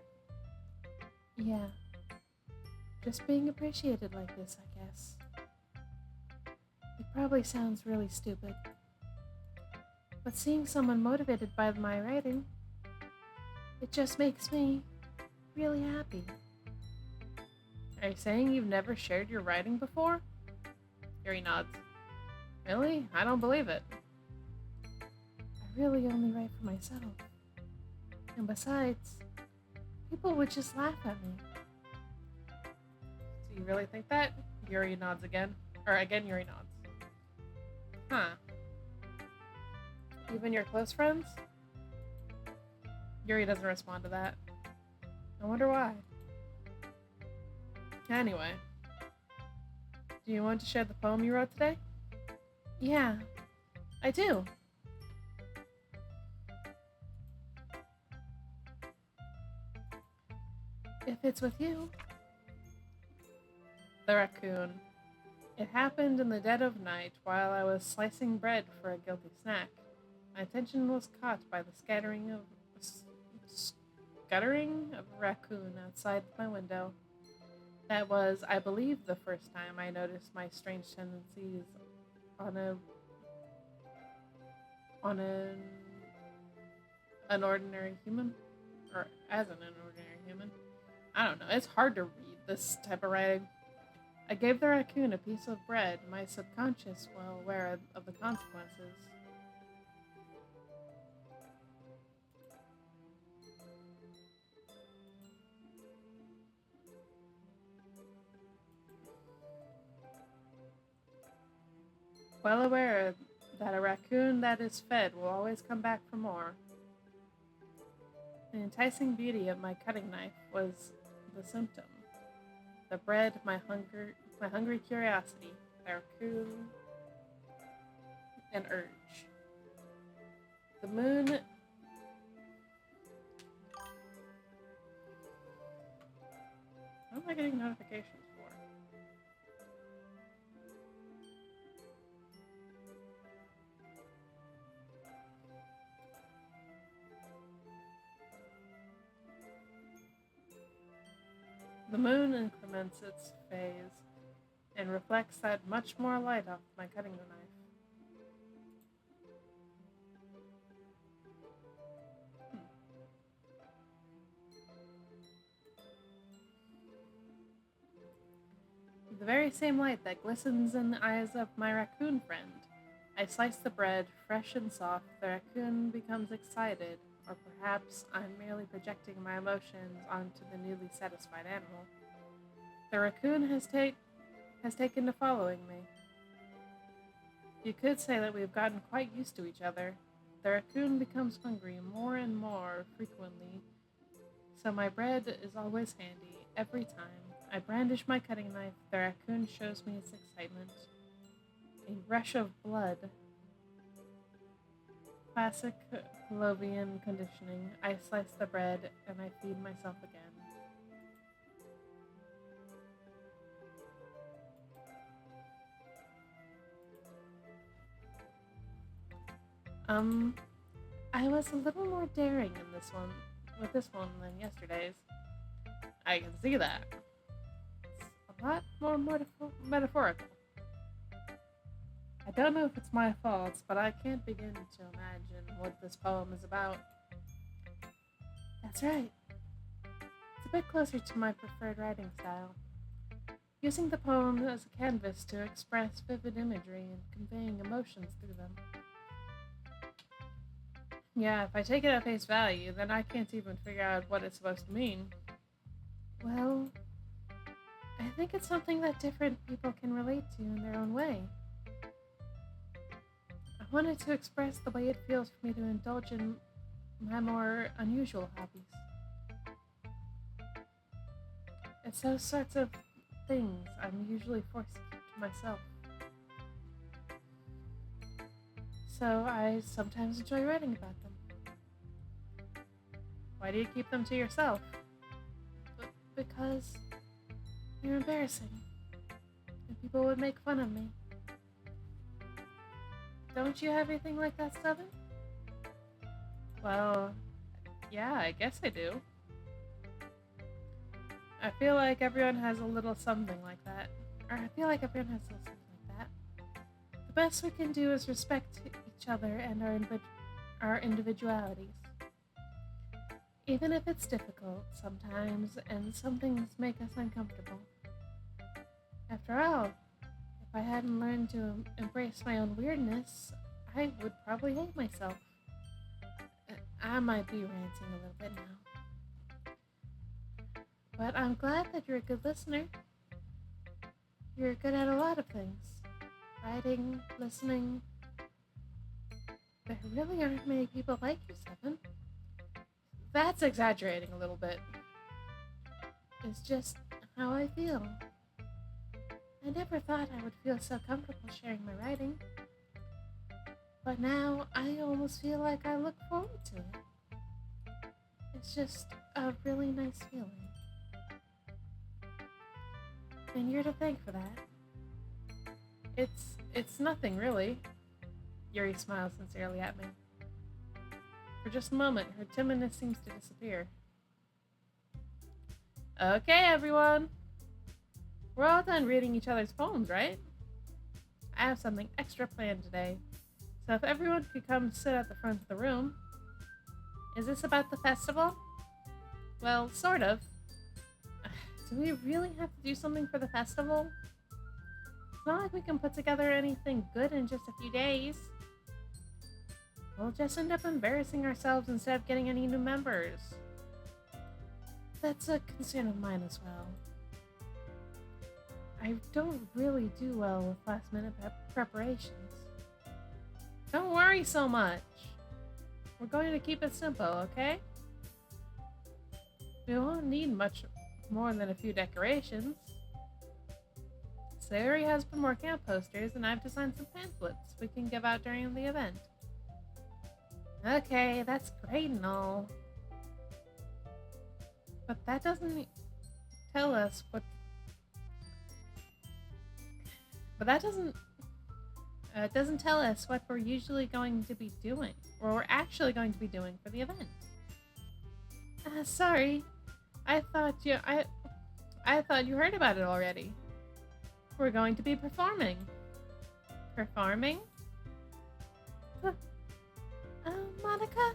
S1: Yeah. Just being appreciated like this, I guess. It probably sounds really stupid. But seeing someone motivated by my writing, it just makes me really happy. Are you saying you've never shared your writing before? Yuri nods. Really? I don't believe it. I really only write for myself. And besides, people would just laugh at me. Do you really think that? Yuri nods again. Or again, Yuri nods. Huh. Even your close friends? Yuri doesn't respond to that. I wonder why. Anyway. Do you want to share the poem you wrote today? Yeah, I do. If it's with you. The raccoon. It happened in the dead of night while I was slicing bread for a guilty snack. My attention was caught by the scattering of a raccoon outside my window. That was, I believe, the first time I noticed my strange tendencies on an ordinary human, or as an ordinary human. I don't know. It's hard to read this type of writing. I gave the raccoon a piece of bread, my subconscious well aware of the consequences. Well aware that a raccoon that is fed will always come back for more. The enticing beauty of my cutting knife was the symptom. The bread, my hungry curiosity, the raccoon, an urge. The moon... What am I getting notifications for? The moon increments its phase and reflects that much more light off my cutting the knife. The very same light that glistens in the eyes of my raccoon friend. I slice the bread, fresh and soft. The raccoon becomes excited, or perhaps I'm merely projecting my emotions onto the newly satisfied animal. The raccoon has taken to following me. You could say that we've gotten quite used to each other. The raccoon becomes hungry more and more frequently, so my bread is always handy every time. I brandish my cutting knife. The raccoon shows me its excitement. A rush of blood. Classic Pavlovian conditioning. I slice the bread and I feed myself again. I was a little more daring in this one, with this one than yesterday's. I can see that. It's a lot more metaphorical. I don't know if it's my fault, but I can't begin to imagine what this poem is about. That's right. It's a bit closer to my preferred writing style. Using the poem as a canvas to express vivid imagery and conveying emotions through them. Yeah, if I take it at face value, then I can't even figure out what it's supposed to mean. Well, I think it's something that different people can relate to in their own way. I wanted to express the way it feels for me to indulge in my more unusual hobbies. It's those sorts of things I'm usually forced to keep to myself. So I sometimes enjoy writing about them. Why do you keep them to yourself? Because you're embarrassing, and people would make fun of me. Don't you have anything like that, Stubborn? Well, yeah, I guess I do. I feel like everyone has a little something like that. Or I feel like everyone has a little something like that. The best we can do is respect each other and our individualities. Even if it's difficult sometimes and some things make us uncomfortable. After all, if I hadn't learned to embrace my own weirdness, I would probably hate myself. I might be ranting a little bit now. But I'm glad that you're a good listener. You're good at a lot of things. Writing, listening. There really aren't many people like you, Seven. That's exaggerating a little bit. It's just how I feel. I never thought I would feel so comfortable sharing my writing. But now I almost feel like I look forward to it. It's just a really nice feeling. And you're to thank for that. It's nothing really. Yuri smiles sincerely at me. For just a moment, her timidness seems to disappear. Okay, everyone. We're all done reading each other's poems, right? I have something extra planned today. So if everyone could come sit at the front of the room. Is this about the festival? Well, sort of. Do we really have to do something for the festival? It's not like we can put together anything good in just a few days. We'll just end up embarrassing ourselves instead of getting any new members. That's a concern of mine as well. I don't really do well with last-minute preparations. Don't worry so much. We're going to keep it simple, okay? We won't need much more than a few decorations. Sayori has been working on posters, and I've designed some pamphlets we can give out during the event. Okay, that's great and all. But that doesn't tell us what... But that doesn't... it doesn't tell us what we're usually going to be doing, or we're actually going to be doing for the event. Sorry. I thought you heard about it already. We're going to be performing. Performing? Monika?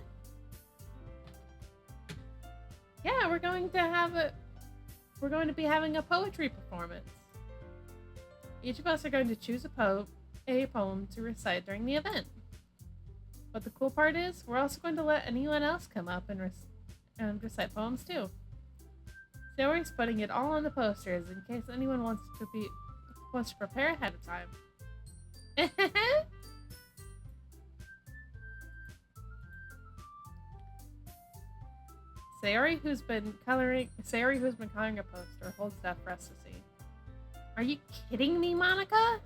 S1: Yeah, we're going to be having a poetry performance. Each of us are going to choose a poem to recite during the event. But the cool part is, we're also going to let anyone else come up and recite poems too. Sayori's putting it all on the posters in case anyone wants to prepare ahead of time. Sayori, who's been coloring a poster, holds that for us to see. Are you kidding me, Monika?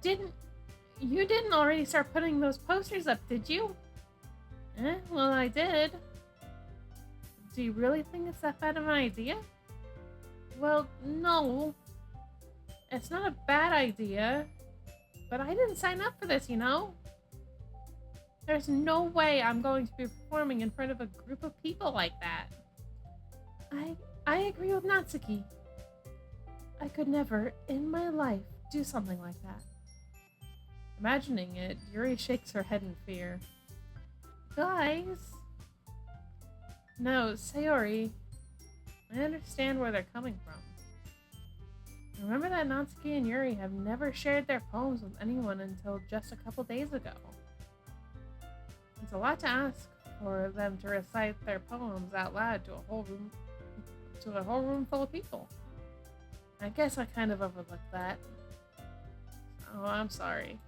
S1: You didn't already start putting those posters up, did you? Well, I did. Do you really think it's that bad of an idea? Well, no. It's not a bad idea. But I didn't sign up for this, you know? There's no way I'm going to be performing in front of a group of people like that. I agree with Natsuki. I could never, in my life, do something like that. Imagining it, Yuri shakes her head in fear. Guys! No, Sayori. I understand where they're coming from. Remember that Natsuki and Yuri have never shared their poems with anyone until just a couple days ago. It's a lot to ask for them to recite their poems out loud to a whole room full of people. I guess I kind of overlooked that. Oh, I'm sorry.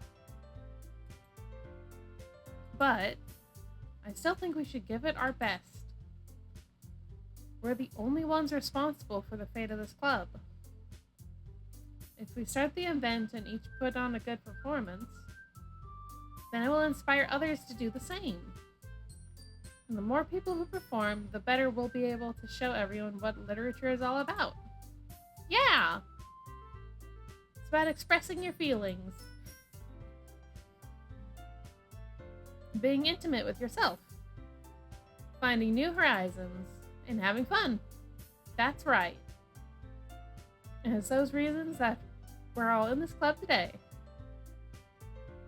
S1: But I still think we should give it our best. We're the only ones responsible for the fate of this club. If we start the event and each put on a good performance, then it will inspire others to do the same. And the more people who perform, the better we'll be able to show everyone what literature is all about. Yeah! It's about expressing your feelings. Being intimate with yourself. Finding new horizons. And having fun. That's right. And it's those reasons that we're all in this club today.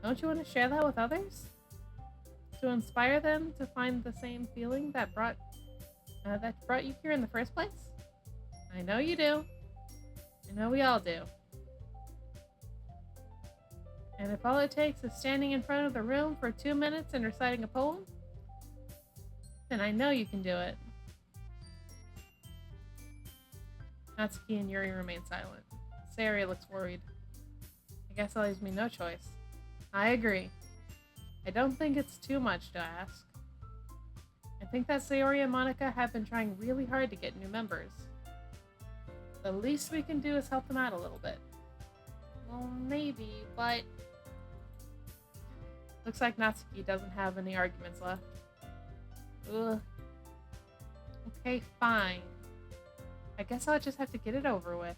S1: Don't you want to share that with others? To inspire them to find the same feeling that brought you here in the first place? I know you do. I know we all do. And if all it takes is standing in front of the room for 2 minutes and reciting a poem, then I know you can do it. Natsuki and Yuri remain silent. Sayori looks worried. I guess that leaves me no choice. I agree. I don't think it's too much to ask. I think that Sayori and Monika have been trying really hard to get new members. The least we can do is help them out a little bit. Well, maybe, but... Looks like Natsuki doesn't have any arguments left. Ugh. Okay, fine. I guess I'll just have to get it over with.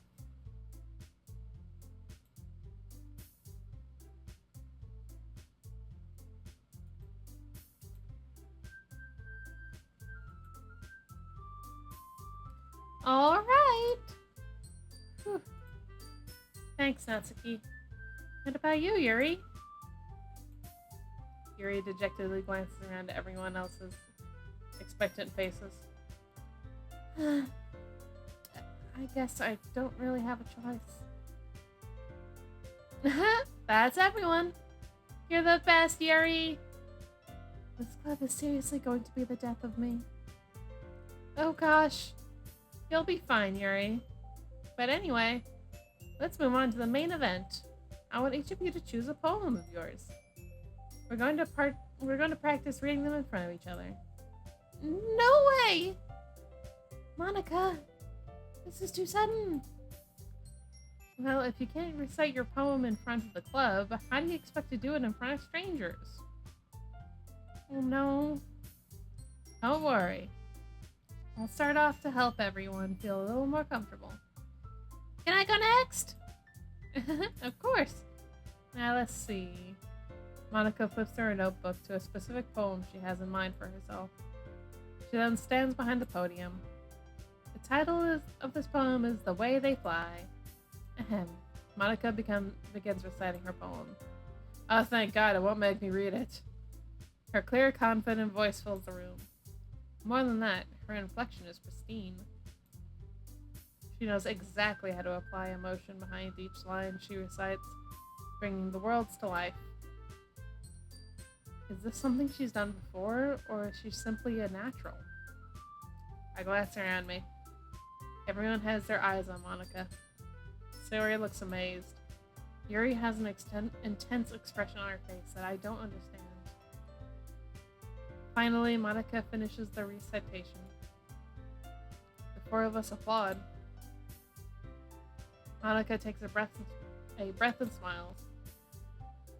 S1: All right. Whew. Thanks, Natsuki. What about you, Yuri? Yuri dejectedly glances around at everyone else's expectant faces. I guess I don't really have a choice. That's everyone. You're the best, Yuri. This club is seriously going to be the death of me. Oh gosh. You'll be fine, Yuri. But anyway, let's move on to the main event. I want each of you to choose a poem of yours. We're going to practice reading them in front of each other. No way! Monika, this is too sudden. Well, if you can't recite your poem in front of the club, how do you expect to do it in front of strangers? Oh no. Don't worry. I'll start off to help everyone feel a little more comfortable. Can I go next? Of course. Now let's see. Monika flips through her notebook to a specific poem she has in mind for herself. She then stands behind the podium. The title of this poem is The Way They Fly. Ahem. Monika begins reciting her poem. Oh, thank God, it won't make me read it. Her clear, confident voice fills the room. More than that, her inflection is pristine. She knows exactly how to apply emotion behind each line she recites, bringing the worlds to life. Is this something she's done before, or is she simply a natural? I glance around me. Everyone has their eyes on Monika. Sayori looks amazed. Yuri has an intense expression on her face that I don't understand. Finally, Monika finishes the recitation. The four of us applaud. Monika takes a breath and smiles.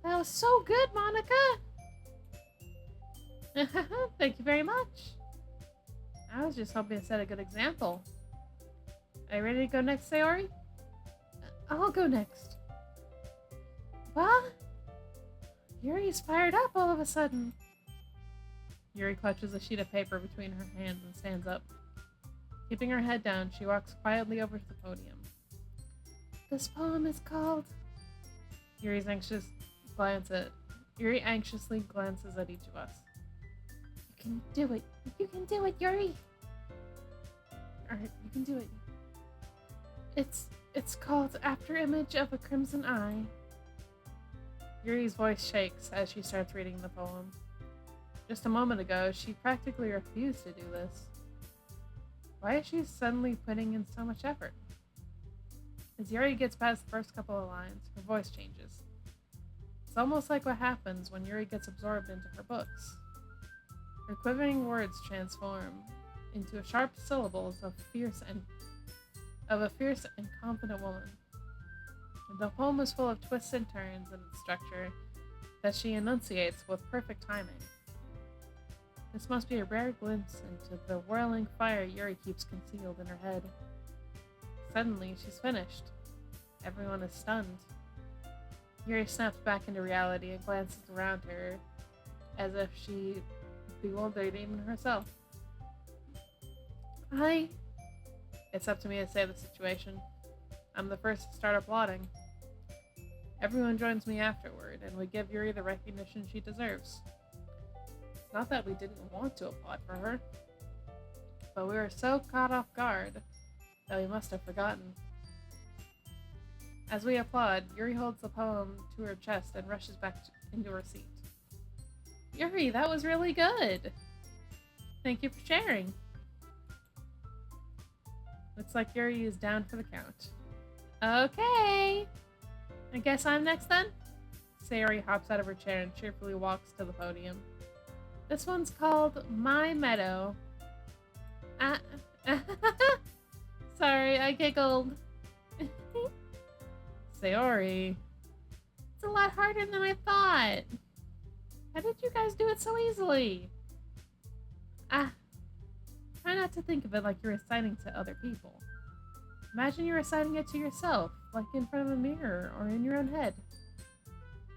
S1: That was so good, Monika! Thank you very much. I was just hoping to set a good example. Are you ready to go next, Sayori? I'll go next. What? Yuri's fired up all of a sudden. Yuri clutches a sheet of paper between her hands and stands up. Keeping her head down, she walks quietly over to the podium. This poem is called... Yuri anxiously glances at each of us. You can do it. You can do it, Yuri. Alright, you can do it. It's called After Image of a Crimson Eye. Yuri's voice shakes as she starts reading the poem. Just a moment ago, she practically refused to do this. Why is she suddenly putting in so much effort? As Yuri gets past the first couple of lines, her voice changes. It's almost like what happens when Yuri gets absorbed into her books. Her quivering words transform into sharp syllables of a fierce and confident woman. The poem is full of twists and turns in its structure that she enunciates with perfect timing. This must be a rare glimpse into the whirling fire Yuri keeps concealed in her head. Suddenly, she's finished. Everyone is stunned. Yuri snaps back into reality and glances around her as if she bewildered even herself. It's up to me to save the situation. I'm the first to start applauding. Everyone joins me afterward, and we give Yuri the recognition she deserves. It's not that we didn't want to applaud for her, but we were so caught off guard that we must have forgotten. As we applaud, Yuri holds the poem to her chest and rushes back into her seat. Yuri, that was really good! Thank you for sharing. Looks like Yuri is down for the count. Okay! I guess I'm next then? Sayori hops out of her chair and cheerfully walks to the podium. This one's called My Meadow. Sorry, I giggled. Sayori. It's a lot harder than I thought. How did you guys do it so easily? Try not to think of it like you're reciting to other people. Imagine you're reciting it to yourself, like in front of a mirror or in your own head.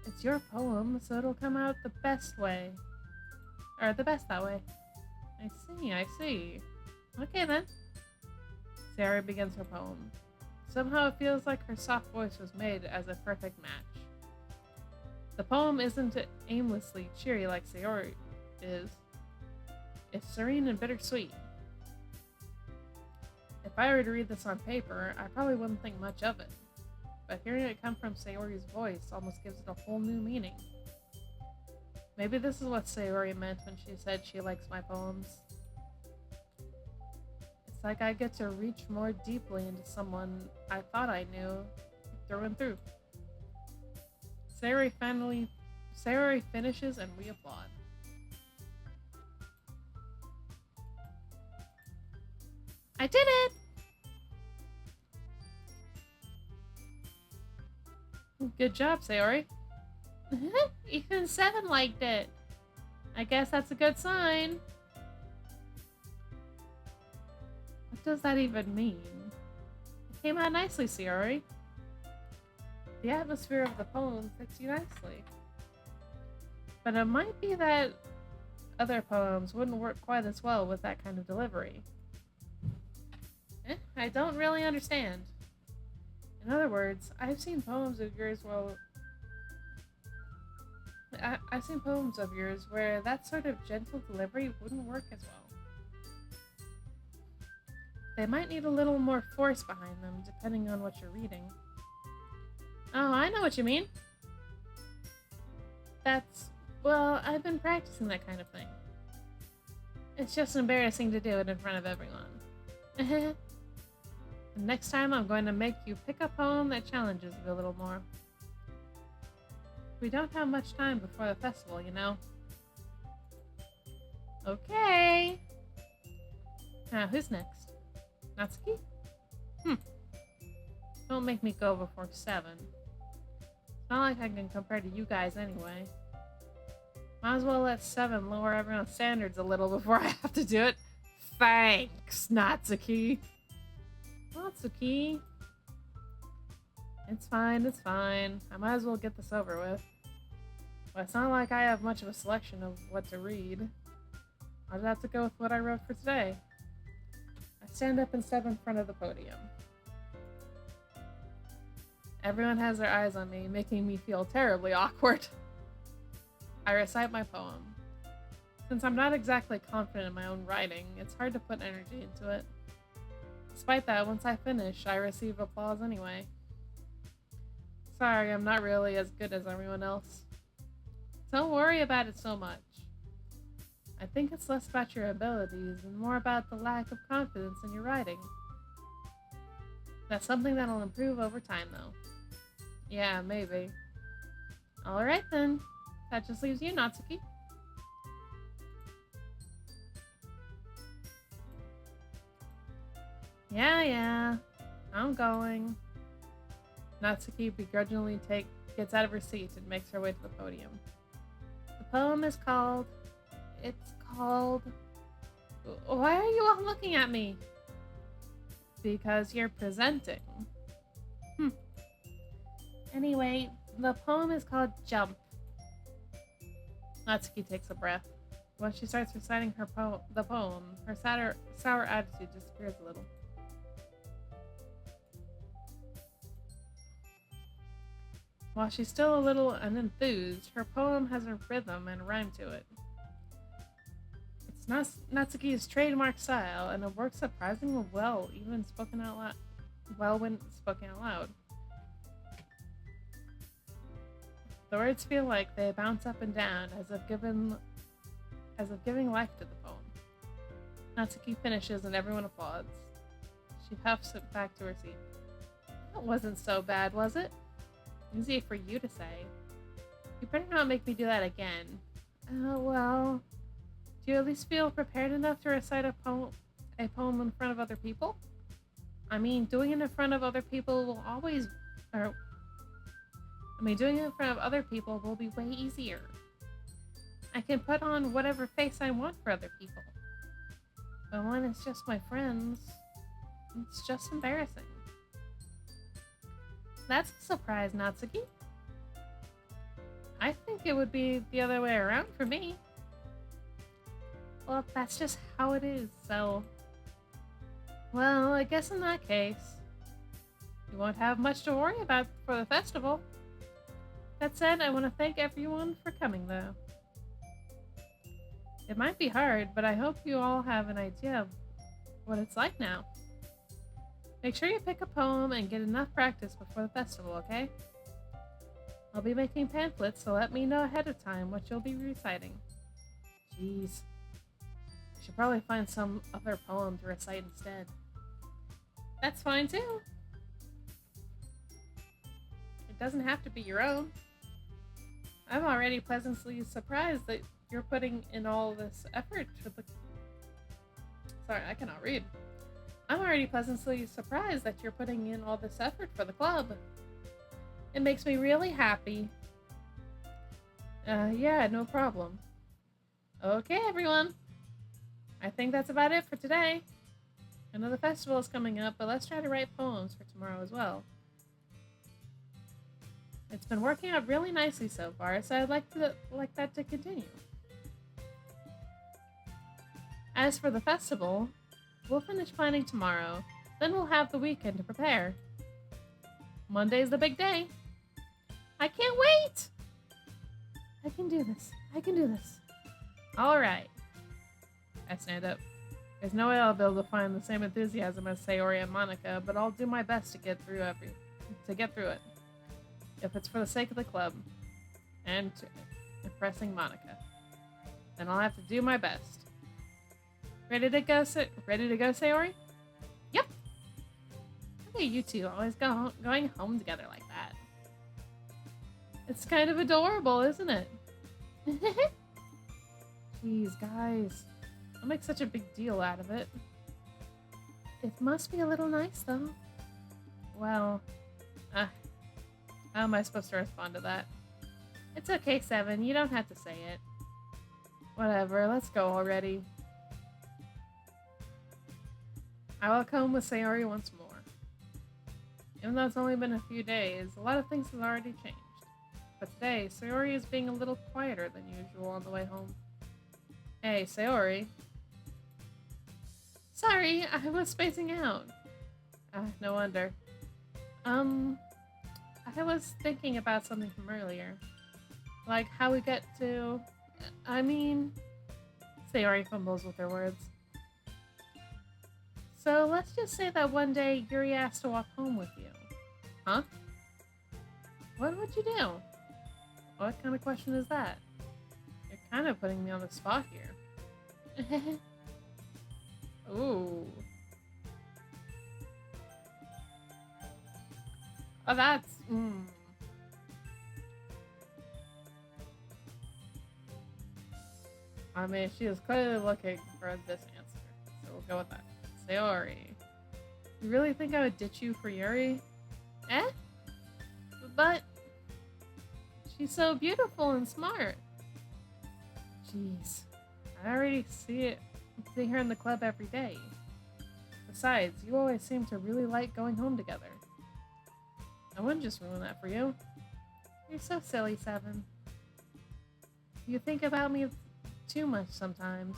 S1: It's your poem, so it'll come out the best way. Or the best that way. I see. Okay then. Sarah begins her poem. Somehow it feels like her soft voice was made as a perfect match. The poem isn't aimlessly cheery like Sayori is. It's serene and bittersweet. If I were to read this on paper, I probably wouldn't think much of it. But hearing it come from Sayori's voice almost gives it a whole new meaning. Maybe this is what Sayori meant when she said she likes my poems. It's like I get to reach more deeply into someone I thought I knew through and through. Sayori finishes and we applaud. I did it! Good job, Sayori. Even 7 liked it. I guess that's a good sign. What does that even mean? It came out nicely, Sayori. The atmosphere of the poem fits you nicely. But it might be that other poems wouldn't work quite as well with that kind of delivery. I don't really understand. In other words, I've seen poems of yours where that sort of gentle delivery wouldn't work as well. They might need a little more force behind them, depending on what you're reading. Oh, I know what you mean. Well, I've been practicing that kind of thing. It's just embarrassing to do it in front of everyone. Next time I'm going to make you pick a poem that challenges you a little more. We don't have much time before the festival, you know. Okay. Now, who's next? Natsuki? Don't make me go before 7. It's not like I can compare to you guys anyway. Might as well let 7 lower everyone's standards a little before I have to do it. Thanks, Natsuki. Natsuki. It's fine, it's fine. I might as well get this over with. But it's not like I have much of a selection of what to read. I'll just have to go with what I wrote for today. I stand up and step in front of the podium. Everyone has their eyes on me, making me feel terribly awkward. I recite my poem. Since I'm not exactly confident in my own writing, it's hard to put energy into it. Despite that, once I finish, I receive applause anyway. Sorry, I'm not really as good as everyone else. Don't worry about it so much. I think it's less about your abilities and more about the lack of confidence in your writing. That's something that'll improve over time, though. Yeah, maybe. Alright then. That just leaves you, Natsuki. Yeah. I'm going. Natsuki begrudgingly gets out of her seat and makes her way to the podium. The poem is called... Why are you all looking at me? Because you're presenting. Anyway, the poem is called Jump. Natsuki takes a breath. When she starts reciting the poem, her sour attitude disappears a little. While she's still a little unenthused, her poem has a rhythm and rhyme to it. It's Natsuki's trademark style, and it works surprisingly well, even when spoken out loud. The words feel like they bounce up and down, as if giving life to the poem. Natsuki finishes and everyone applauds. She puffs it back to her seat. That wasn't so bad, was it? Easy for you to say. You better not make me do that again. Well... Do you at least feel prepared enough to recite a poem in front of other people? I mean, doing it in front of other people will be way easier. I can put on whatever face I want for other people. But when it's just my friends, it's just embarrassing. That's a surprise, Natsuki. I think it would be the other way around for me. Well, that's just how it is, so... Well, I guess in that case, you won't have much to worry about for the festival. That said, I want to thank everyone for coming, though. It might be hard, but I hope you all have an idea of what it's like now. Make sure you pick a poem and get enough practice before the festival, okay? I'll be making pamphlets, so let me know ahead of time what you'll be reciting. Jeez. I should probably find some other poem to recite instead. That's fine too. It doesn't have to be your own. I'm already pleasantly surprised that you're putting in all this effort for the... Sorry, I cannot read. I'm already pleasantly surprised that you're putting in all this effort for the club. It makes me really happy. Yeah, no problem. Okay, everyone. I think that's about it for today. I know the festival is coming up, but let's try to write poems for tomorrow as well. It's been working out really nicely so far, so I'd like that to continue. As for the festival, we'll finish planning tomorrow, then we'll have the weekend to prepare. Monday's the big day. I can't wait! I can do this. I can do this. Alright. I stand up. There's no way I'll be able to find the same enthusiasm as Sayori and Monika, but I'll do my best to get through it. If it's for the sake of the club and impressing Monika, then I'll have to do my best. Ready to go, Sayori? Yep. How are you two always going home together like that? It's kind of adorable, isn't it? Jeez, guys. I'll make such a big deal out of it. It must be a little nice, though. Well, how am I supposed to respond to that? It's okay, Seven. You don't have to say it. Whatever, let's go already. I will come with Sayori once more. Even though it's only been a few days, a lot of things have already changed. But today, Sayori is being a little quieter than usual on the way home. Hey, Sayori. Sorry, I was spacing out. No wonder. I was thinking about something from earlier. Like how we get to... Sayori fumbles with her words. So let's just say that one day Yuri asked to walk home with you. Huh? What would you do? What kind of question is that? You're kind of putting me on the spot here. Ooh. Oh, that's... I mean, she is clearly looking for this answer, so we'll go with that. Sayori. You really think I would ditch you for Yuri? Eh? But... she's so beautiful and smart. Jeez. I already see her in the club every day. Besides, you always seem to really like going home together. I wouldn't just ruin that for you. You're so silly, Seven. You think about me too much sometimes.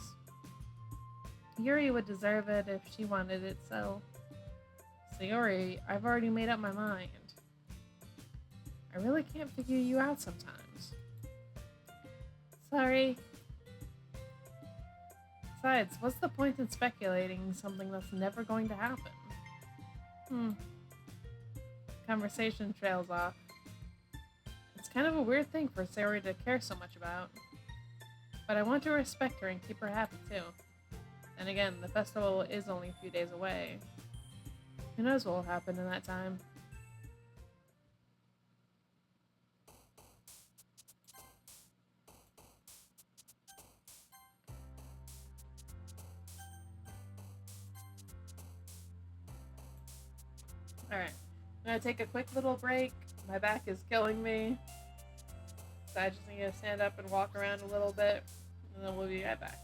S1: Yuri would deserve it if she wanted it, so... Sayori, I've already made up my mind. I really can't figure you out sometimes. Sorry. Besides, what's the point in speculating something that's never going to happen? Conversation trails off. It's kind of a weird thing for Sayori to care so much about. But I want to respect her and keep her happy too. And again, the festival is only a few days away. Who knows what will happen in that time? Alright, I'm gonna take a quick little break. My back is killing me. So I just need to stand up and walk around a little bit, and then we'll be right back.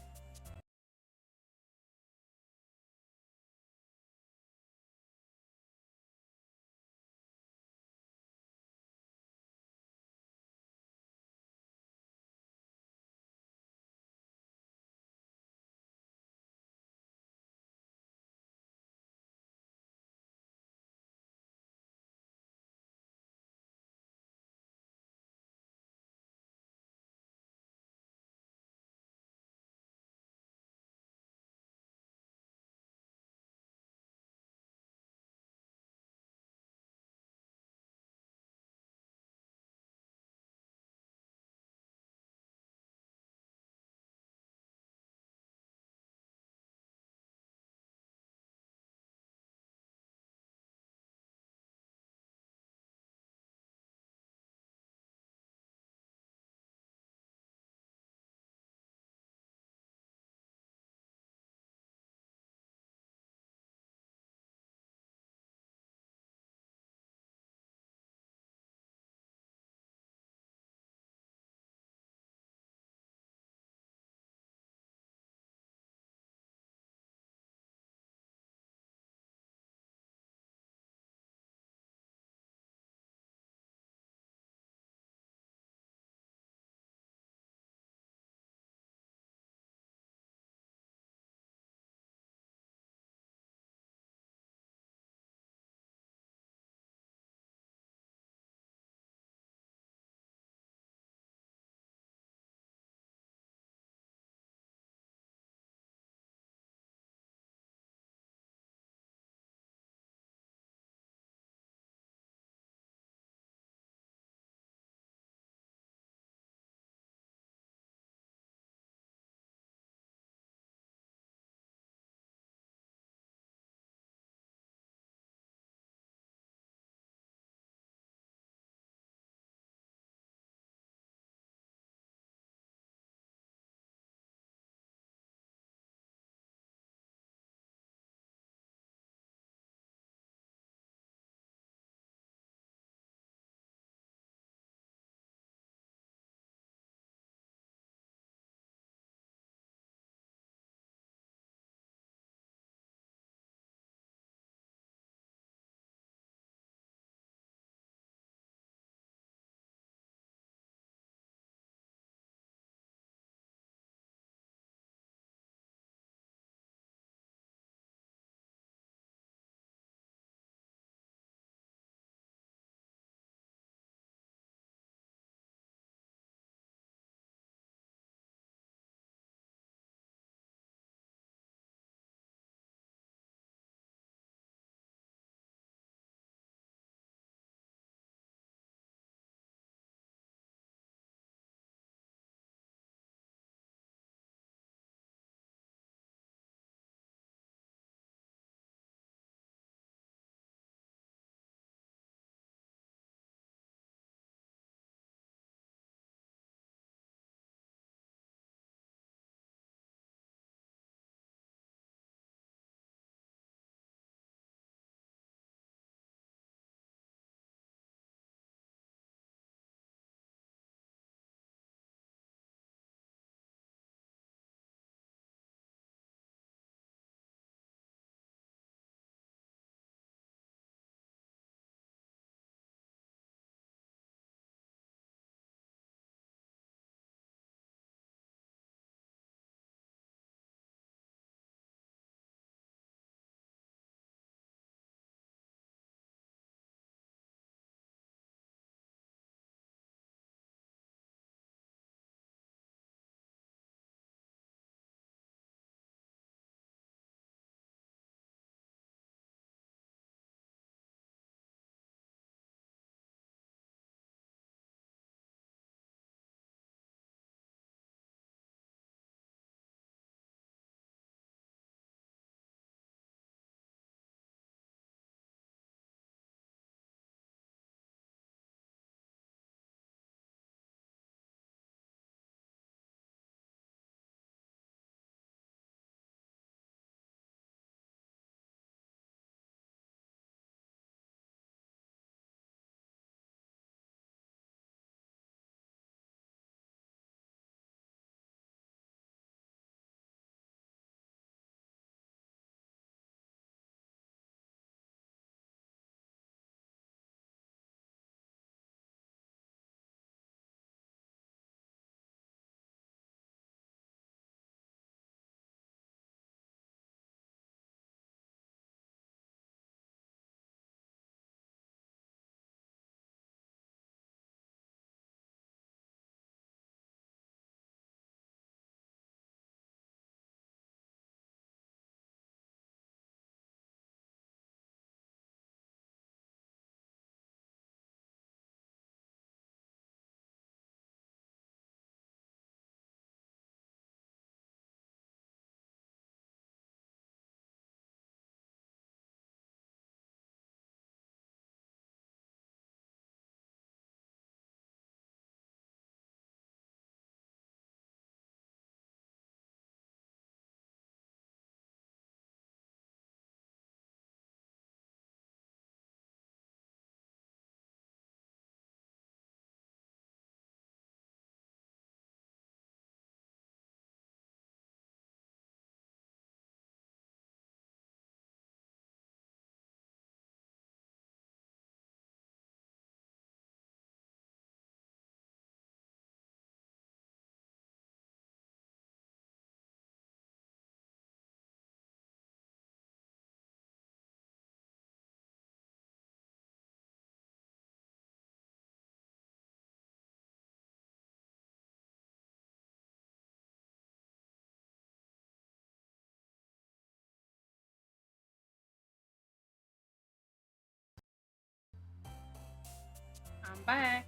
S1: back.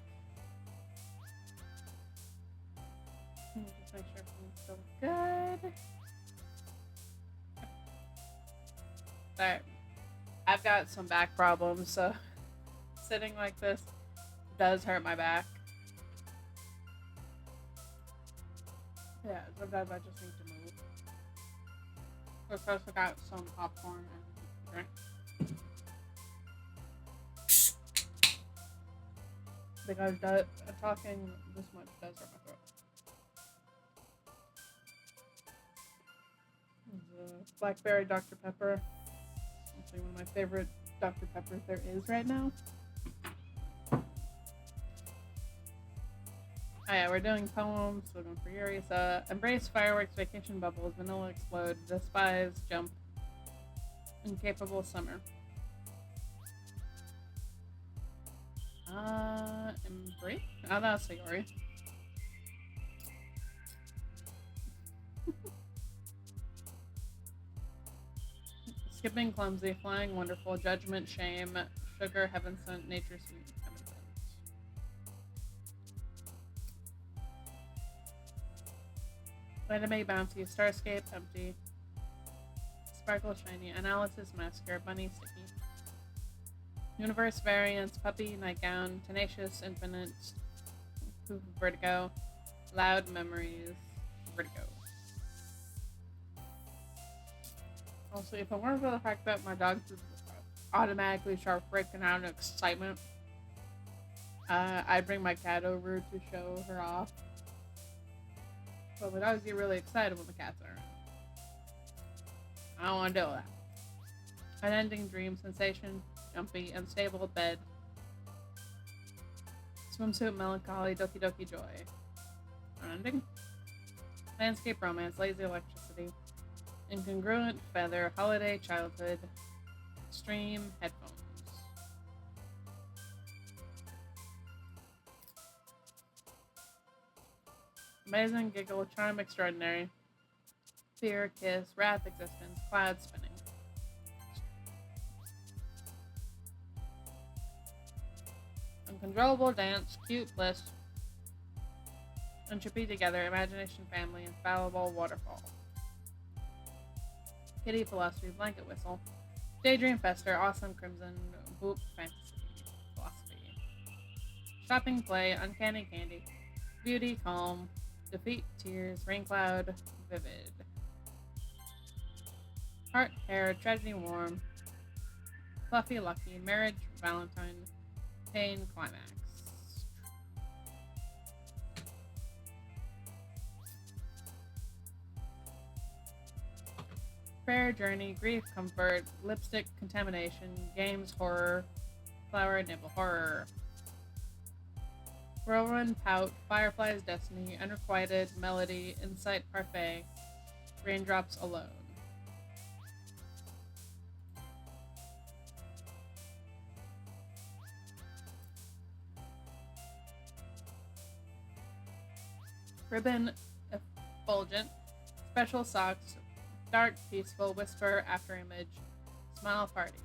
S1: Let me just make sure everything's still good. Alright. I've got some back problems, so sitting like this does hurt my back. Yeah, sometimes I just need to move. Of course, I got some popcorn and drink. Because talking this much does hurt my throat. Blackberry Dr. Pepper. Actually, one of my favorite Dr. Peppers there is right now. Oh yeah, we're doing poems, we're going for Yuri's. Embrace fireworks, vacation bubbles, vanilla explode, despise, jump, incapable summer. Embrace? Oh, that's Sayori. Skipping clumsy, flying wonderful, judgment, shame, sugar, heaven sent, nature sweet, heaven sent. Anime bounty, starscape, empty, sparkle, shiny, analysis, massacre, bunny, sticky. Universe variance, puppy, nightgown, tenacious, infinite, poof, vertigo, loud memories, vertigo. Also, if it weren't for the fact that my dog just automatically start freaking out in excitement, I'd bring my cat over to show her off. But the dogs get really excited when the cats are around. I don't want to deal with that. Unending dream, sensation, jumpy, unstable, bed. Swimsuit, melancholy, doki doki joy. Unending. Landscape, romance, lazy electricity. Incongruent, feather, holiday, childhood. Stream, headphones. Amazing, giggle, charm, extraordinary. Fear, kiss, wrath, existence, cloud, spinning. Uncontrollable, dance, cute, bliss. Entropy, together, imagination, family, infallible, waterfall. Kitty, philosophy, blanket, whistle. Daydream, fester, awesome, crimson, whoop, fantasy, philosophy. Shopping, play, uncanny, candy. Beauty, calm. Defeat, tears, rain cloud, vivid. Heart, hair, tragedy, warm. Fluffy, lucky, marriage, valentine, pain, climax. Prayer, journey, grief, comfort, lipstick, contamination, games, horror, flower, nibble, horror. Whirlwind, pout, firefly's destiny, unrequited, melody, insight, parfait, raindrops alone. Ribbon, effulgent, special socks, dark, peaceful, whisper, after image, smile, party.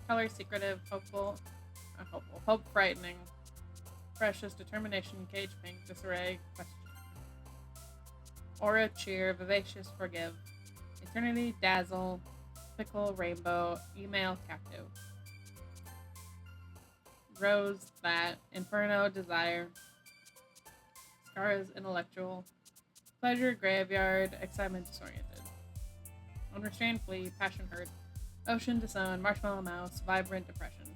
S1: Color, secretive, hopeful, hope, frightening, precious, determination, cage, pink, disarray, question. Aura, cheer, vivacious, forgive. Eternity, dazzle, fickle, rainbow, email, captive. Rose, that, inferno, desire. Scars, intellectual. Pleasure, graveyard, excitement, disoriented. Unrestrained, flee, passion, hurt. Ocean, disown, marshmallow mouse, vibrant, depression.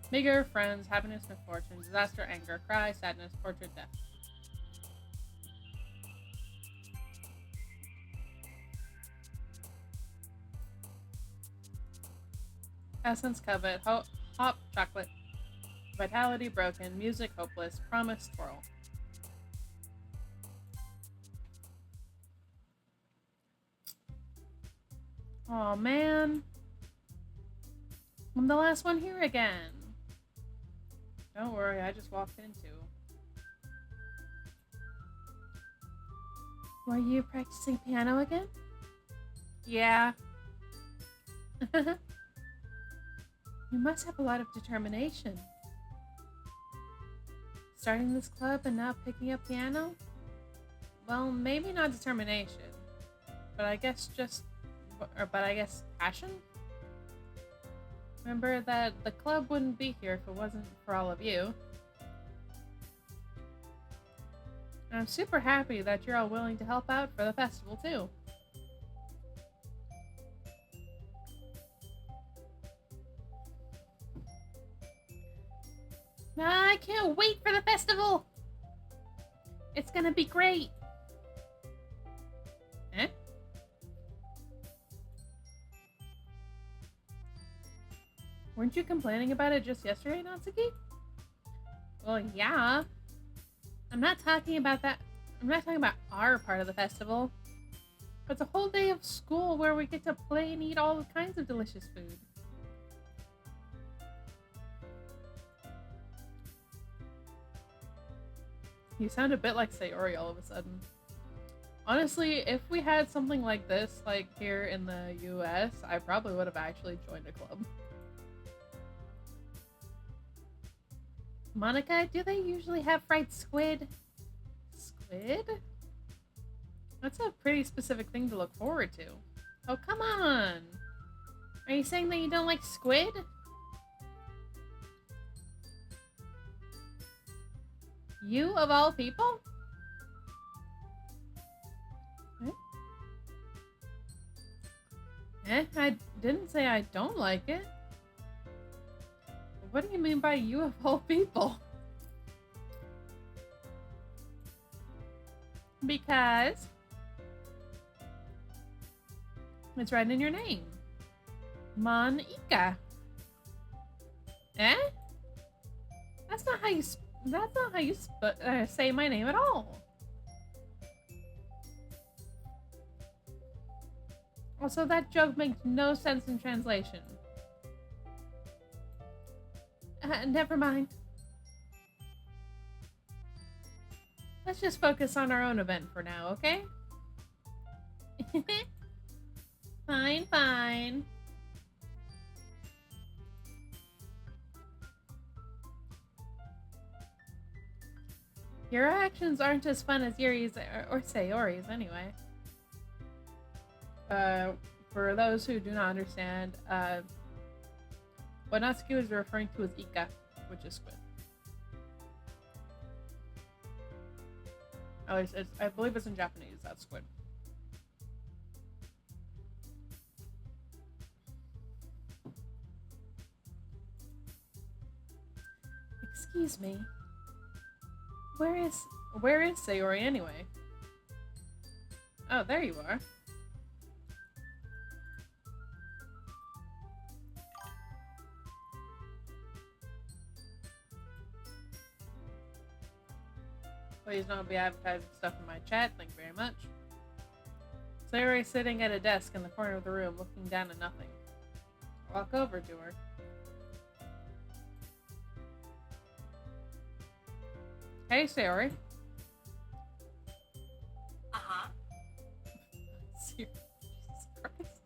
S1: Meager, friends, happiness, misfortune, disaster, anger, cry, sadness, portrait, death. Essence, covet, hop, chocolate, vitality, broken, music, hopeless, promise, twirl. Aw, man. I'm the last one here again. Don't worry, I just walked in too. Were you practicing piano again? Yeah. You must have a lot of determination. Starting this club and now picking up piano? Well, maybe not determination, but I guess passion? Remember that the club wouldn't be here if it wasn't for all of you. And I'm super happy that you're all willing to help out for the festival, too. I can't wait for the festival! It's gonna be great! Eh? Weren't you complaining about it just yesterday, Natsuki? Well, yeah. I'm not talking about that. I'm not talking about our part of the festival. It's a whole day of school where we get to play and eat all kinds of delicious food. You sound a bit like Sayori all of a sudden. Honestly, if we had something like this, like here in the US, I probably would have actually joined a club. Monika, do they usually have fried squid? Squid? That's a pretty specific thing to look forward to. Oh, come on! Are you saying that you don't like squid? You, of all people? I didn't say I don't like it. What do you mean by you of all people? Because it's right in your name. Monika. Eh? That's not how you say my name at all. Also, that joke makes no sense in translation. Never mind. Let's just focus on our own event for now, okay? Fine, fine. Your actions aren't as fun as Yuri's or Sayori's anyway. For those who do not understand, what Natsuki was referring to is Ika, which is squid. Oh, I believe it's in Japanese, that's squid. Excuse me. Where is Sayori anyway? Oh, there you are. Please don't be advertising stuff in my chat, thank you very much. Sayori's sitting at a desk in the corner of the room, looking down at nothing. Walk over to her. Hey, Sayori.
S2: Uh-huh.
S1: Jesus Christ.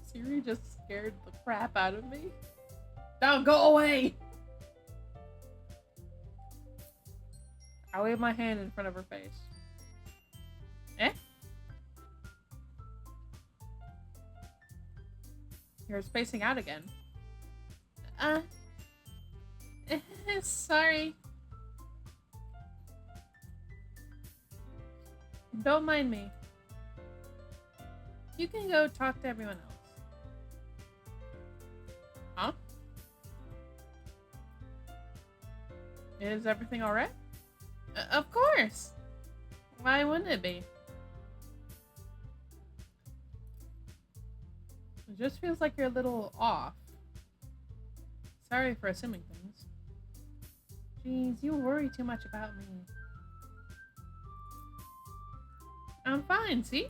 S1: Siri just scared the crap out of me. Now go away! I wave my hand in front of her face. Eh? You're spacing out again. Sorry. Don't mind me. You can go talk to everyone else. Huh? Is everything alright? Of course! Why wouldn't it be? It just feels like you're a little off. Sorry for assuming things. Jeez, you worry too much about me. I'm fine, see?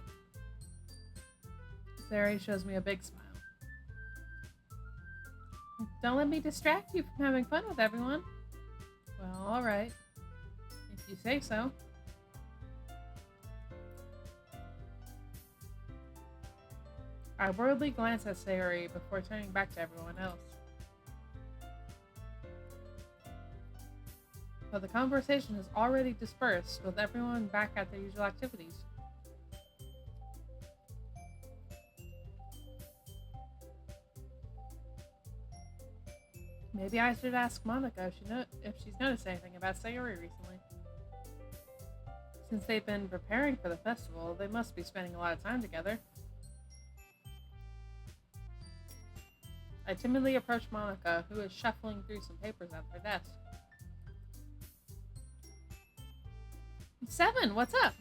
S1: Sayori shows me a big smile. Don't let me distract you from having fun with everyone. Well, alright. You say so. I worldly glance at Sayori before turning back to everyone else. But the conversation is already dispersed, with everyone back at their usual activities. Maybe I should ask Monika if she's noticed anything about Sayori recently. Since they've been preparing for the festival, they must be spending a lot of time together. I timidly approach Monika, who is shuffling through some papers at her desk. Seven, what's up?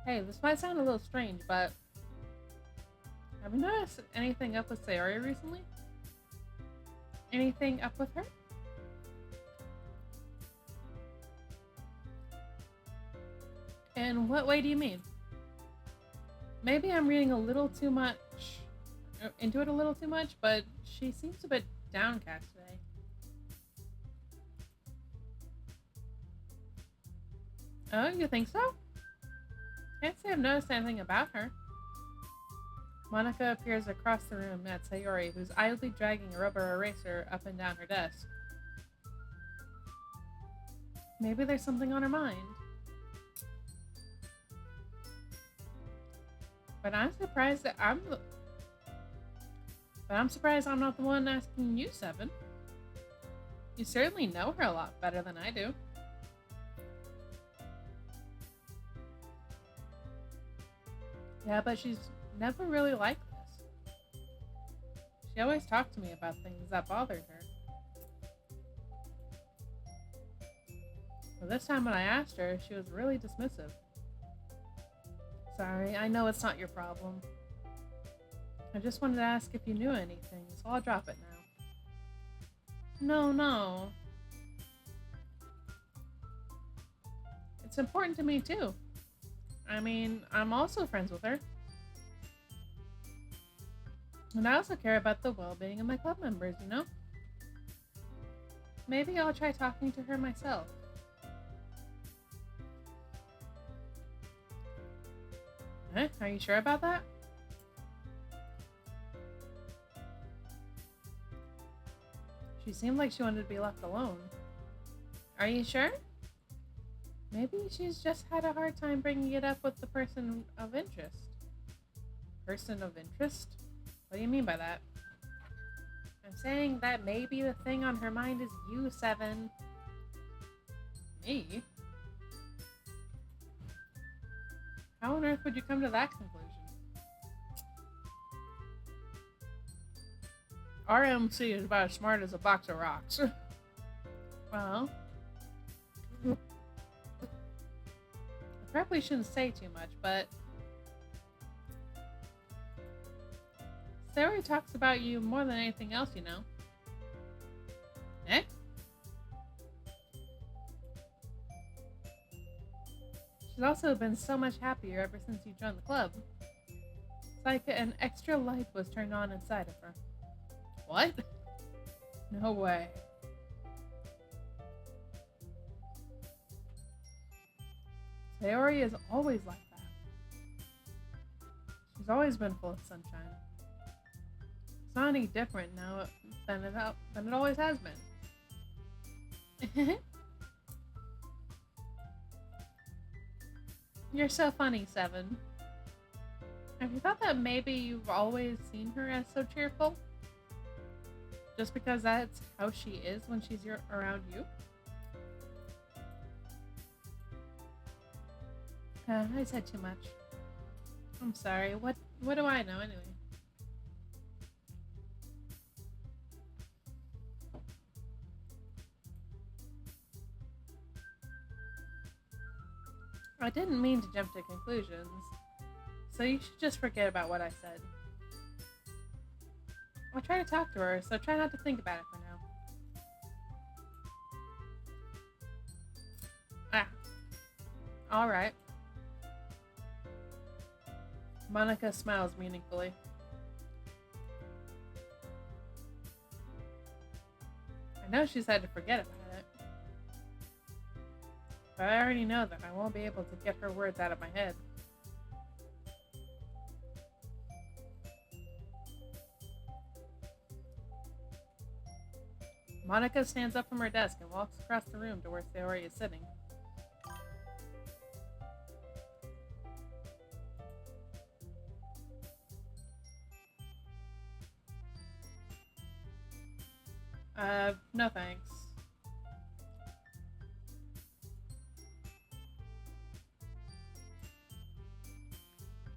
S1: Hey, this might sound a little strange, but have you noticed anything up with Sayori recently? Anything up with her? In what way do you mean? Maybe I'm reading a little too much into it a little too much, but she seems a bit downcast today. Oh, you think so? Can't say I've noticed anything about her. Monika appears across the room at Sayori, who's idly dragging a rubber eraser up and down her desk. Maybe there's something on her mind. But I'm surprised I'm not the one asking you, Seven. You certainly know her a lot better than I do. Yeah, but she's never really like this. She always talked to me about things that bothered her. But this time when I asked her, she was really dismissive. Sorry, I know it's not your problem. I just wanted to ask if you knew anything, so I'll drop it now. No. It's important to me too. I mean, I'm also friends with her. And I also care about the well-being of my club members, you know? Maybe I'll try talking to her myself. Huh? Are you sure about that? She seemed like she wanted to be left alone. Are you sure? Maybe she's just had a hard time bringing it up with the person of interest. Person of interest? What do you mean by that? I'm saying that maybe the thing on her mind is you, Seven. Me? How on earth would you come to that conclusion? RMC is about as smart as a box of rocks. Well, I probably shouldn't say too much, but Sayori talks about you more than anything else, you know. Eh? She's also been so much happier ever since you joined the club. It's like an extra light was turned on inside of her. What? No way. Sayori is always like that. She's always been full of sunshine. It's not any different now than it always has been. You're so funny, Seven. Have you thought that maybe you've always seen her as so cheerful? Just because that's how she is when she's around you? I said too much. I'm sorry. What do I know anyway? I didn't mean to jump to conclusions, so you should just forget about what I said. I'll try to talk to her, so try not to think about it for now. Alright. Monika smiles meaningfully. I know she said to forget about it, but I already know that I won't be able to get her words out of my head. Monika stands up from her desk and walks across the room to where Sayori is sitting. No thanks.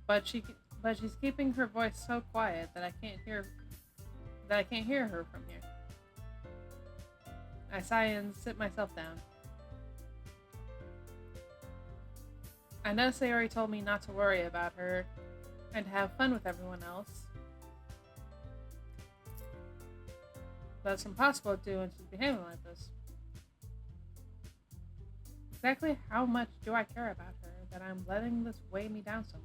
S1: But she's keeping her voice so quiet that I can't hear her from here. I sigh and sit myself down. I know Sayori told me not to worry about her and to have fun with everyone else. But it's impossible to do when she's behaving like this. Exactly how much do I care about her that I'm letting this weigh me down so much?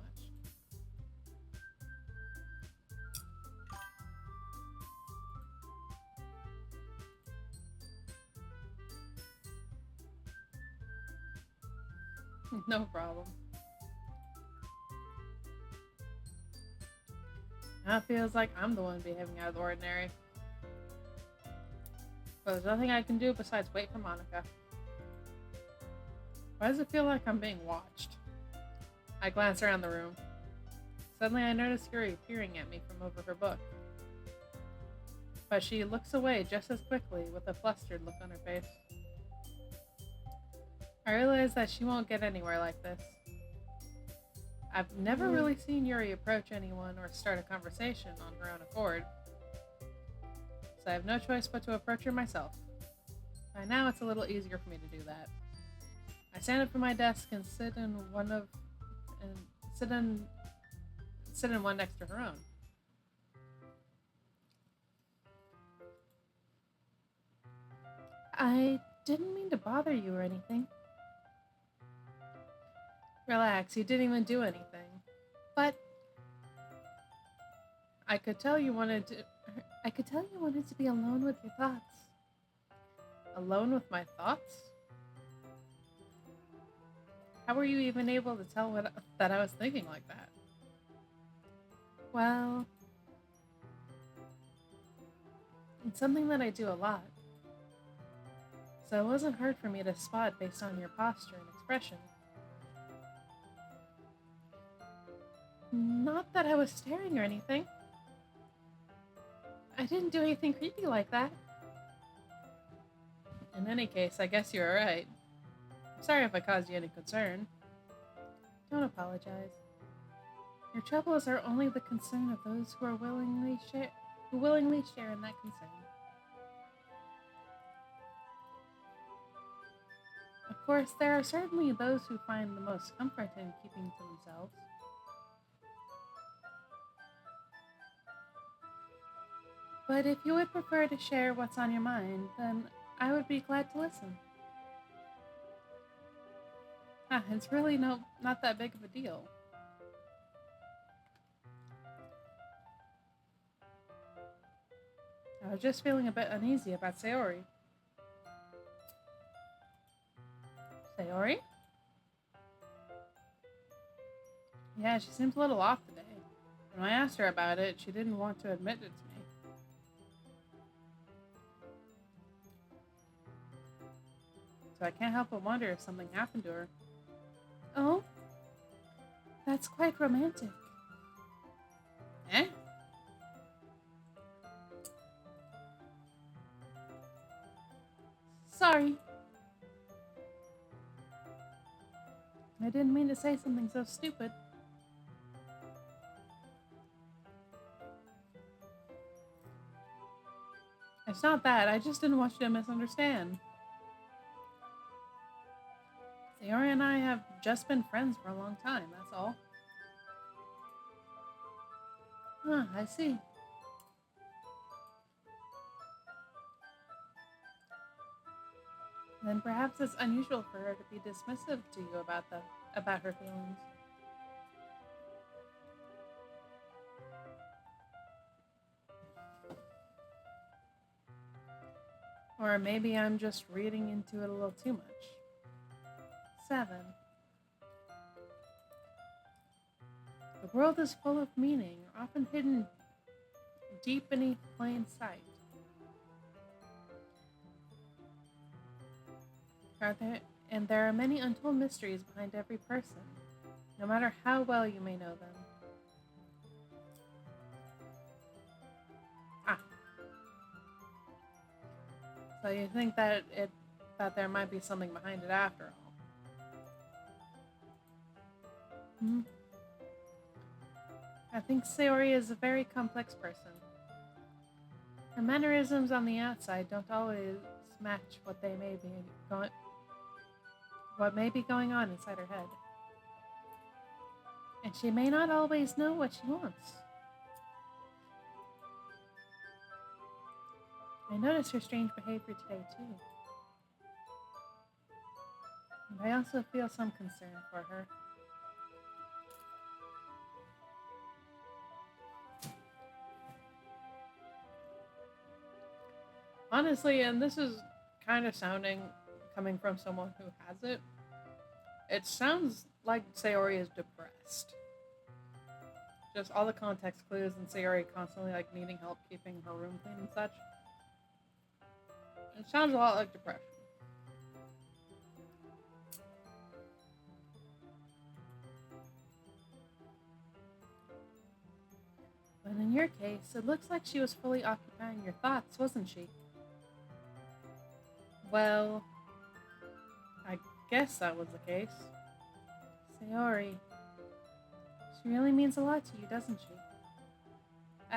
S1: No problem. Now it feels like I'm the one behaving out of the ordinary. But there's nothing I can do besides wait for Monika. Why does it feel like I'm being watched? I glance around the room. Suddenly I notice Yuri peering at me from over her book. But she looks away just as quickly with a flustered look on her face. I realize that she won't get anywhere like this. I've never really seen Yuri approach anyone or start a conversation on her own accord. So I have no choice but to approach her myself. By now it's a little easier for me to do that. I stand up from my desk and sit in one next to her own. I didn't mean to bother you or anything. Relax, you didn't even do anything. But I could tell you wanted to be alone with your thoughts. Alone with my thoughts? How were you even able to tell that I was thinking like that? Well, it's something that I do a lot. So it wasn't hard for me to spot based on your posture and expression. Not that I was staring or anything. I didn't do anything creepy like that. In any case, I guess you were right. I'm sorry if I caused you any concern. Don't apologize. Your troubles are only the concern of those who willingly share in that concern. Of course, there are certainly those who find the most comfort in keeping to themselves. But if you would prefer to share what's on your mind, then I would be glad to listen. It's really not that big of a deal. I was just feeling a bit uneasy about Sayori. Sayori? Yeah, she seems a little off today. When I asked her about it, she didn't want to admit it to me. So I can't help but wonder if something happened to her. Oh? That's quite romantic. Eh? Sorry. I didn't mean to say something so stupid. It's not that. I just didn't want you to misunderstand. Sayori and I have just been friends for a long time, that's all. I see. Then perhaps it's unusual for her to be dismissive to you about her feelings. Or maybe I'm just reading into it a little too much. 7. The world is full of meaning, often hidden deep beneath plain sight. And there are many untold mysteries behind every person, no matter how well you may know them. So you think that there might be something behind it after all? I think Sayori is a very complex person. Her mannerisms on the outside don't always match what may be going on inside her head. And she may not always know what she wants. I noticed her strange behavior today, too. And I also feel some concern for her. Honestly, and this is kind of coming from someone who has it, it sounds like Sayori is depressed. Just all the context clues and Sayori constantly needing help keeping her room clean and such. It sounds a lot like depression. But in your case, it looks like she was fully occupying your thoughts, wasn't she? Well, I guess that was the case. Sayori, she really means a lot to you, doesn't she?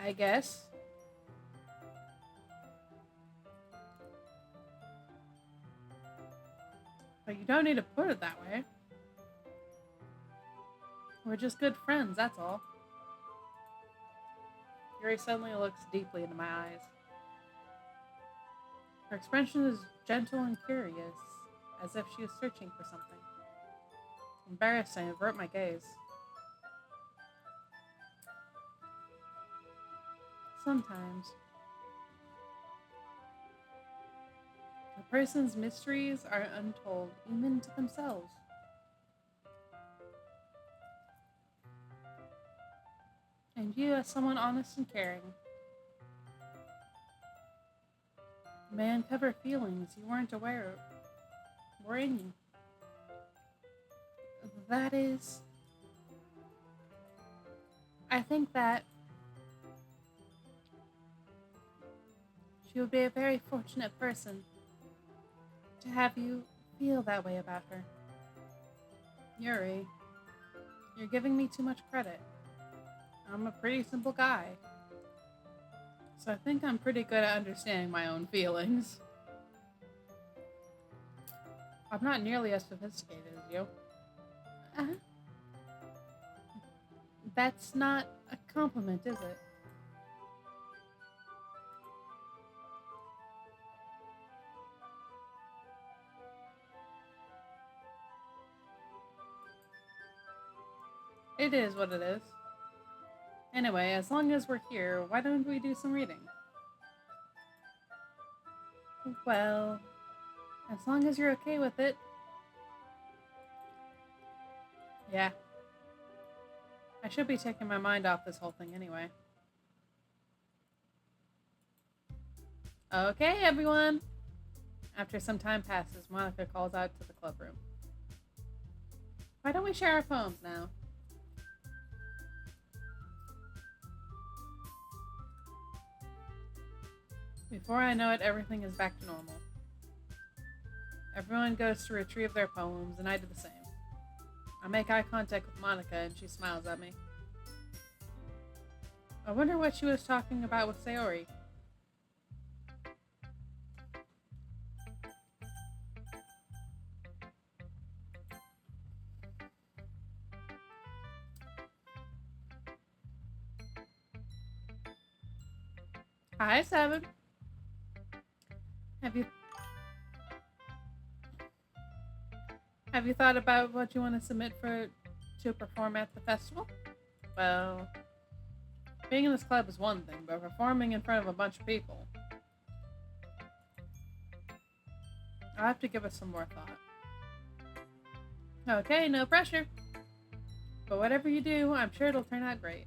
S1: I guess. But you don't need to put it that way. We're just good friends, that's all. Yuri suddenly looks deeply into my eyes. Her expression is gentle and curious, as if she was searching for something. Embarrassed, I avert my gaze. Sometimes, a person's mysteries are untold, even to themselves. And you, as someone honest and caring, may uncover feelings you weren't aware of were in you. That is, I think that she would be a very fortunate person to have you feel that way about her. Yuri, you're giving me too much credit. I'm a pretty simple guy. So I think I'm pretty good at understanding my own feelings. I'm not nearly as sophisticated as you. That's not a compliment, is it? It is what it is. Anyway, as long as we're here, why don't we do some reading? Well, as long as you're okay with it. Yeah. I should be taking my mind off this whole thing anyway. Okay, everyone. After some time passes, Monika calls out to the club room. Why don't we share our poems now? Before I know it, everything is back to normal. Everyone goes to retrieve their poems, and I do the same. I make eye contact with Monika, and she smiles at me. I wonder what she was talking about with Sayori. Hi, Seven. Have you thought about what you want to submit to perform at the festival? Well, being in this club is one thing, but performing in front of a bunch of people. I'll have to give it some more thought. Okay, no pressure. But whatever you do, I'm sure it'll turn out great.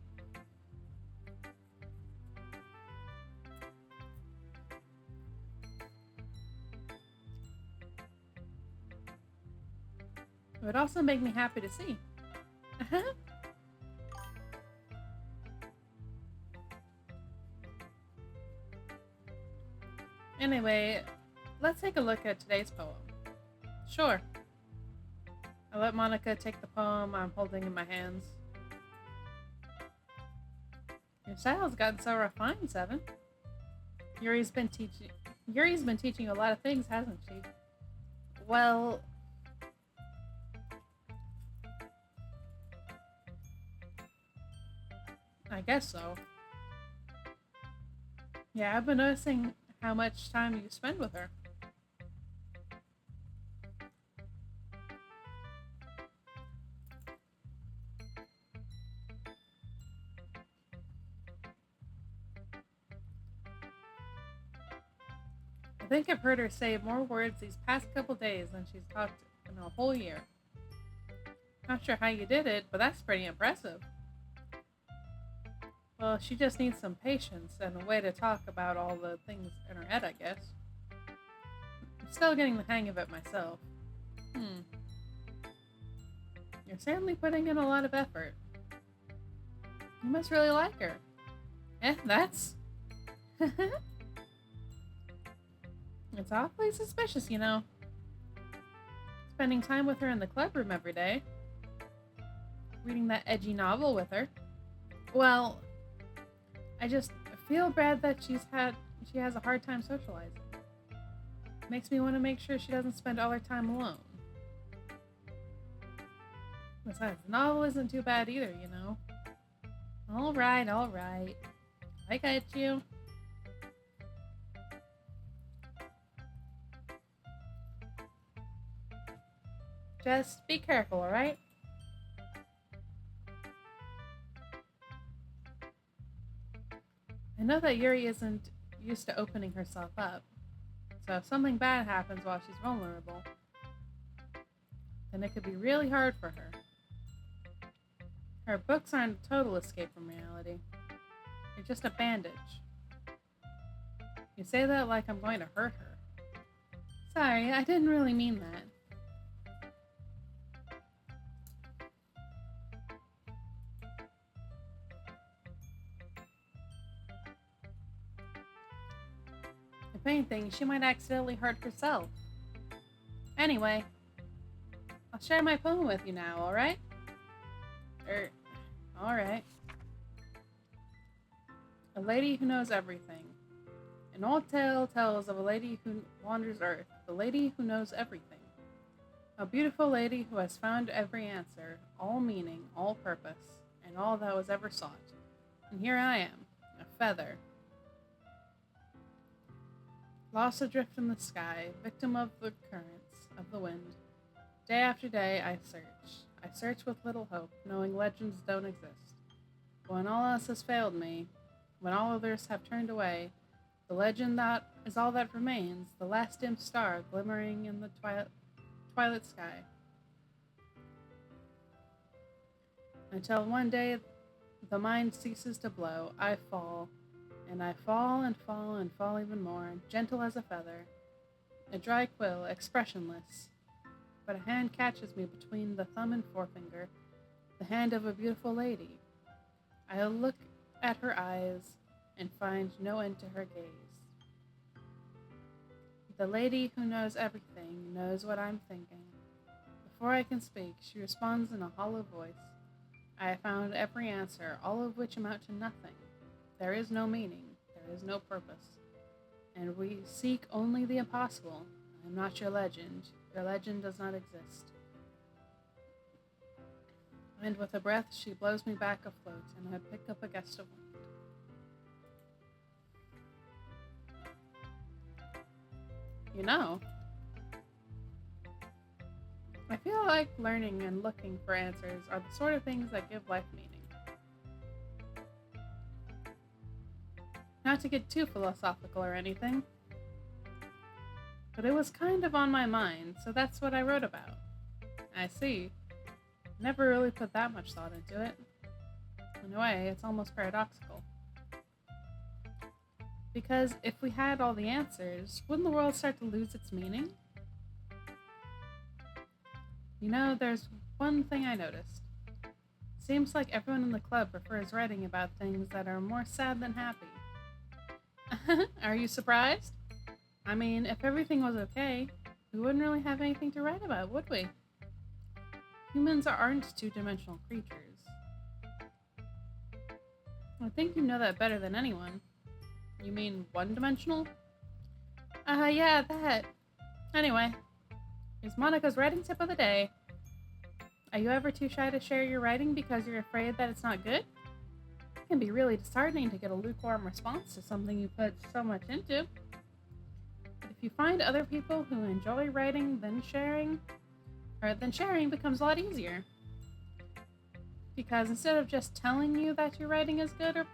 S1: It would also make me happy to see. Anyway, let's take a look at today's poem. Sure. I let Monika take the poem I'm holding in my hands. Your style's gotten so refined, Seven. Yuri's been teaching you a lot of things, hasn't she? Well, I guess so. Yeah, I've been noticing how much time you spend with her. I think I've heard her say more words these past couple days than she's talked in a whole year. Not sure how you did it, but that's pretty impressive. Well, she just needs some patience and a way to talk about all the things in her head, I guess. I'm still getting the hang of it myself. You're certainly putting in a lot of effort. You must really like her. That's... It's awfully suspicious, you know. Spending time with her in the club room every day. Reading that edgy novel with her. Well, I just feel bad that she has a hard time socializing. Makes me want to make sure she doesn't spend all her time alone. Besides, the novel isn't too bad either, you know. Alright. I got you. Just be careful, alright? I know that Yuri isn't used to opening herself up, so if something bad happens while she's vulnerable, then it could be really hard for her. Her books aren't a total escape from reality. They're just a bandage. You say that like I'm going to hurt her. Sorry, I didn't really mean that. If anything, she might accidentally hurt herself. Anyway, I'll share my poem with you now, alright? Alright. A lady who knows everything. An old tale tells of a lady who wanders earth, the lady who knows everything. A beautiful lady who has found every answer, all meaning, all purpose, and all that was ever sought. And here I am, a feather. Lost adrift in the sky, victim of the currents of the wind. Day after day I search. I search with little hope, knowing legends don't exist. But when all else has failed me, when all others have turned away, the legend that is all that remains, the last dim star glimmering in the twilight sky. Until one day the mind ceases to blow, I fall, and I fall and fall and fall even more, gentle as a feather, a dry quill, expressionless. But a hand catches me between the thumb and forefinger, the hand of a beautiful lady. I look at her eyes and find no end to her gaze. The lady who knows everything knows what I'm thinking. Before I can speak, she responds in a hollow voice. I have found every answer, all of which amount to nothing. There is no meaning, there is no purpose. And we seek only the impossible. I am not your legend. Your legend does not exist. And with a breath, she blows me back afloat, and I pick up a gust of wind. You know, I feel like learning and looking for answers are the sort of things that give life meaning. Not to get too philosophical or anything, but it was kind of on my mind, so that's what I wrote about. I see. Never really put that much thought into it. In a way, it's almost paradoxical. Because if we had all the answers, wouldn't the world start to lose its meaning? You know, there's one thing I noticed. Seems like everyone in the club prefers writing about things that are more sad than happy. Are you surprised? I mean, if everything was okay, we wouldn't really have anything to write about, would we? Humans aren't two-dimensional creatures. I think you know that better than anyone. You mean one-dimensional? Yeah, that. Anyway, here's Monica's writing tip of the day. Are you ever too shy to share your writing because you're afraid that it's not good? It can be really disheartening to get a lukewarm response to something you put so much into. But if you find other people who enjoy writing, then sharing becomes a lot easier. Because instead of just telling you that your writing is good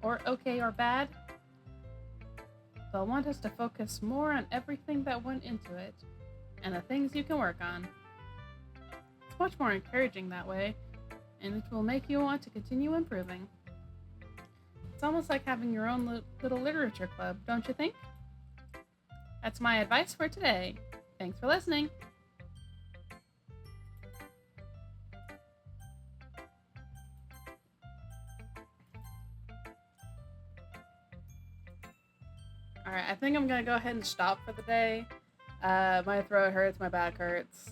S1: or okay or bad, they'll want us to focus more on everything that went into it and the things you can work on. It's much more encouraging that way, and it will make you want to continue improving. It's almost like having your own little literature club, don't you think? That's my advice for today. Thanks for listening. Alright, I think I'm gonna go ahead and stop for the day. My throat hurts, my back hurts.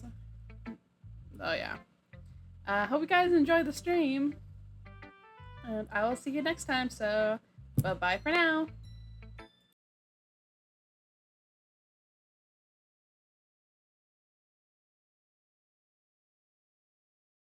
S1: Oh yeah. Hope you guys enjoyed the stream. And I will see you next time, so bye-bye for now.